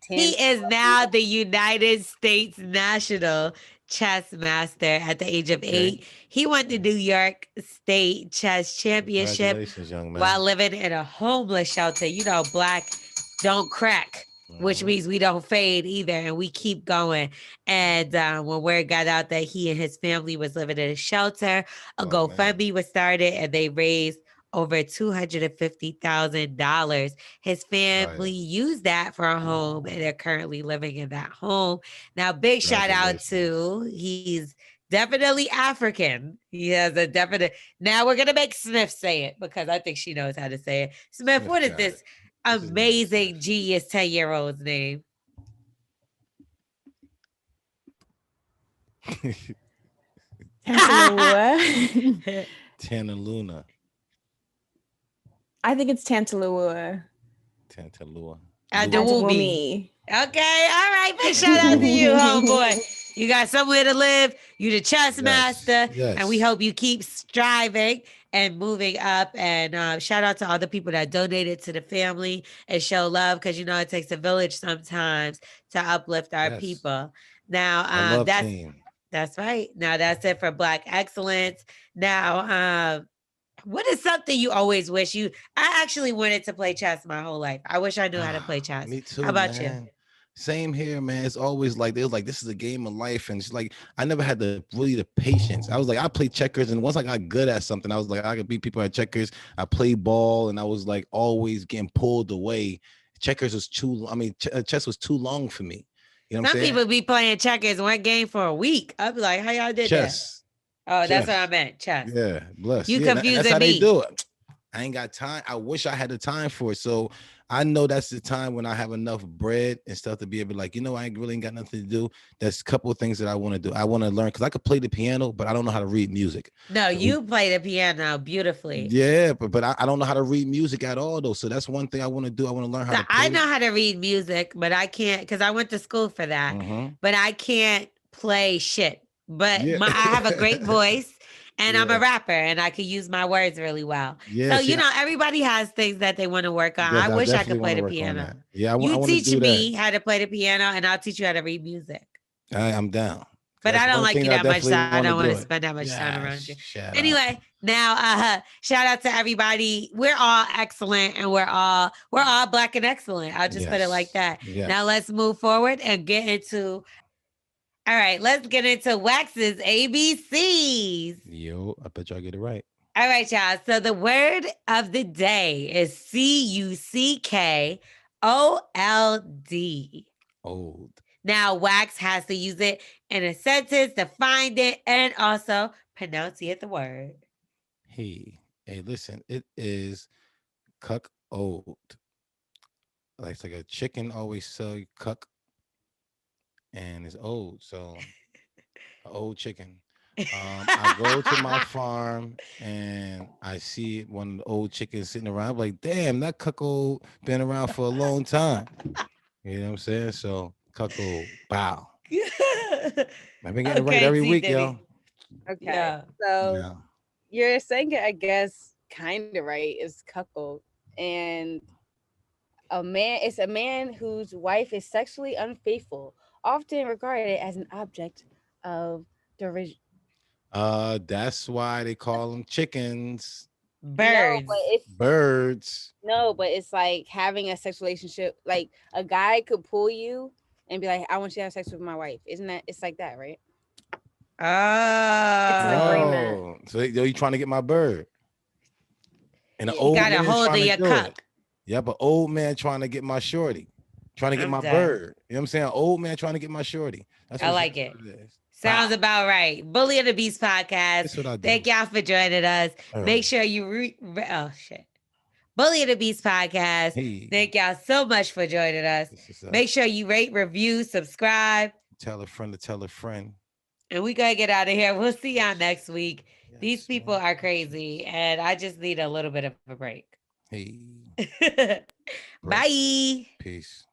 he is now the United States National Chess Master at the age of 8. He won the New York State Chess Championship while living in a homeless shelter. You know, Black don't crack, which means we don't fade either, and we keep going. And when word got out that he and his family was living in a shelter, a GoFundMe was started, and they raised over $250,000. His family used that for a home, and they're currently living in that home. Now, big shout out to, he's definitely African. He has a definite, now we're going to make Smith say it because I think she knows how to say it. Smith, what is this amazing genius 10-year-old's name? Tantaluna. I think it's Tantalua. Tantalua. Adewumi. Okay, all right. Big shout out to you, homeboy. You got somewhere to live. You the chess master. Yes. And we hope you keep striving and moving up. And shout out to all the people that donated to the family and show love, because you know it takes a village sometimes to uplift our people. Now, that's right. Now that's it for Black excellence. Now, what is something you always wish I actually wanted to play chess my whole life. I wish I knew how to play chess. Me too. How about you? Same here, man. It's always like, they was like, this is a game of life. And it's like, I never had the patience. I was like, I played checkers. And once I got good at something, I was like, I could beat people at checkers. I played ball and I was like always getting pulled away. Checkers was chess was too long for me. You know what I'm saying? Some people be playing checkers one game for a week. I'd be like, how y'all did chess. that? Oh, that's what I meant. Chess. Yeah, bless. You confusing that's how me. They do it. I ain't got time. I wish I had the time for it. So I know that's the time when I have enough bread and stuff to be able to like, I really ain't got nothing to do. There's a couple of things that I want to do. I want to learn because I could play the piano, but I don't know how to read music. No, you play the piano beautifully. Yeah, but I don't know how to read music at all though. So that's one thing I want to do. I want to learn how to play. I know how to read music, but I can't because I went to school for that. But I can't play shit. But I have a great voice. And I'm a rapper and I could use my words really well. Yeah, so, everybody has things that they want to work on. I wish I could play the piano. Yeah, you teach me how to play the piano and I'll teach you how to read music. I'm down. But I don't like you that much, so I don't want to spend that much time around you. Anyway, now shout out to everybody. We're all excellent and we're all Black and excellent. I'll just put it like that. Yes. Now let's move forward and get into let's get into Wax's ABCs. Yo, I bet y'all get it right. All right, y'all. So the word of the day is CUCKOLD. Old. Now, Wax has to use it in a sentence to find it and also pronunciate the word. Hey, listen, it is cuckold. Like a chicken always sell you cuck. And it's old, so old chicken. I go to my farm and I see one of the old chickens sitting around. I'm like, damn, that cuckold been around for a long time. You know what I'm saying? So cuckold, bow. I've been getting it right every week, yo. Okay, so you're saying it, I guess, kind of right. Is cuckold, and it's a man whose wife is sexually unfaithful, often regarded as an object of derision. That's why they call them chickens. Birds. Birds. No, but it's like having a sexual relationship. Like a guy could pull you and be like, I want you to have sex with my wife. Isn't that, it's like that, right? It's an agreement. So you trying to get my bird. And an old got a hold of your cuck. Yeah, but old man trying to get my shorty. Trying to get my bird. You know what I'm saying? Old man trying to get my shorty. I like it. Sounds about right. Bully of the Beast podcast. That's what I do. Thank y'all for joining us. Make sure you Bully of the Beast podcast. Hey. Thank y'all so much for joining us. Make sure you rate, review, subscribe. Tell a friend to tell a friend. And we gotta get out of here. We'll see y'all next week. Yes, these people are crazy, and I just need a little bit of a break. Hey. Bye. Peace.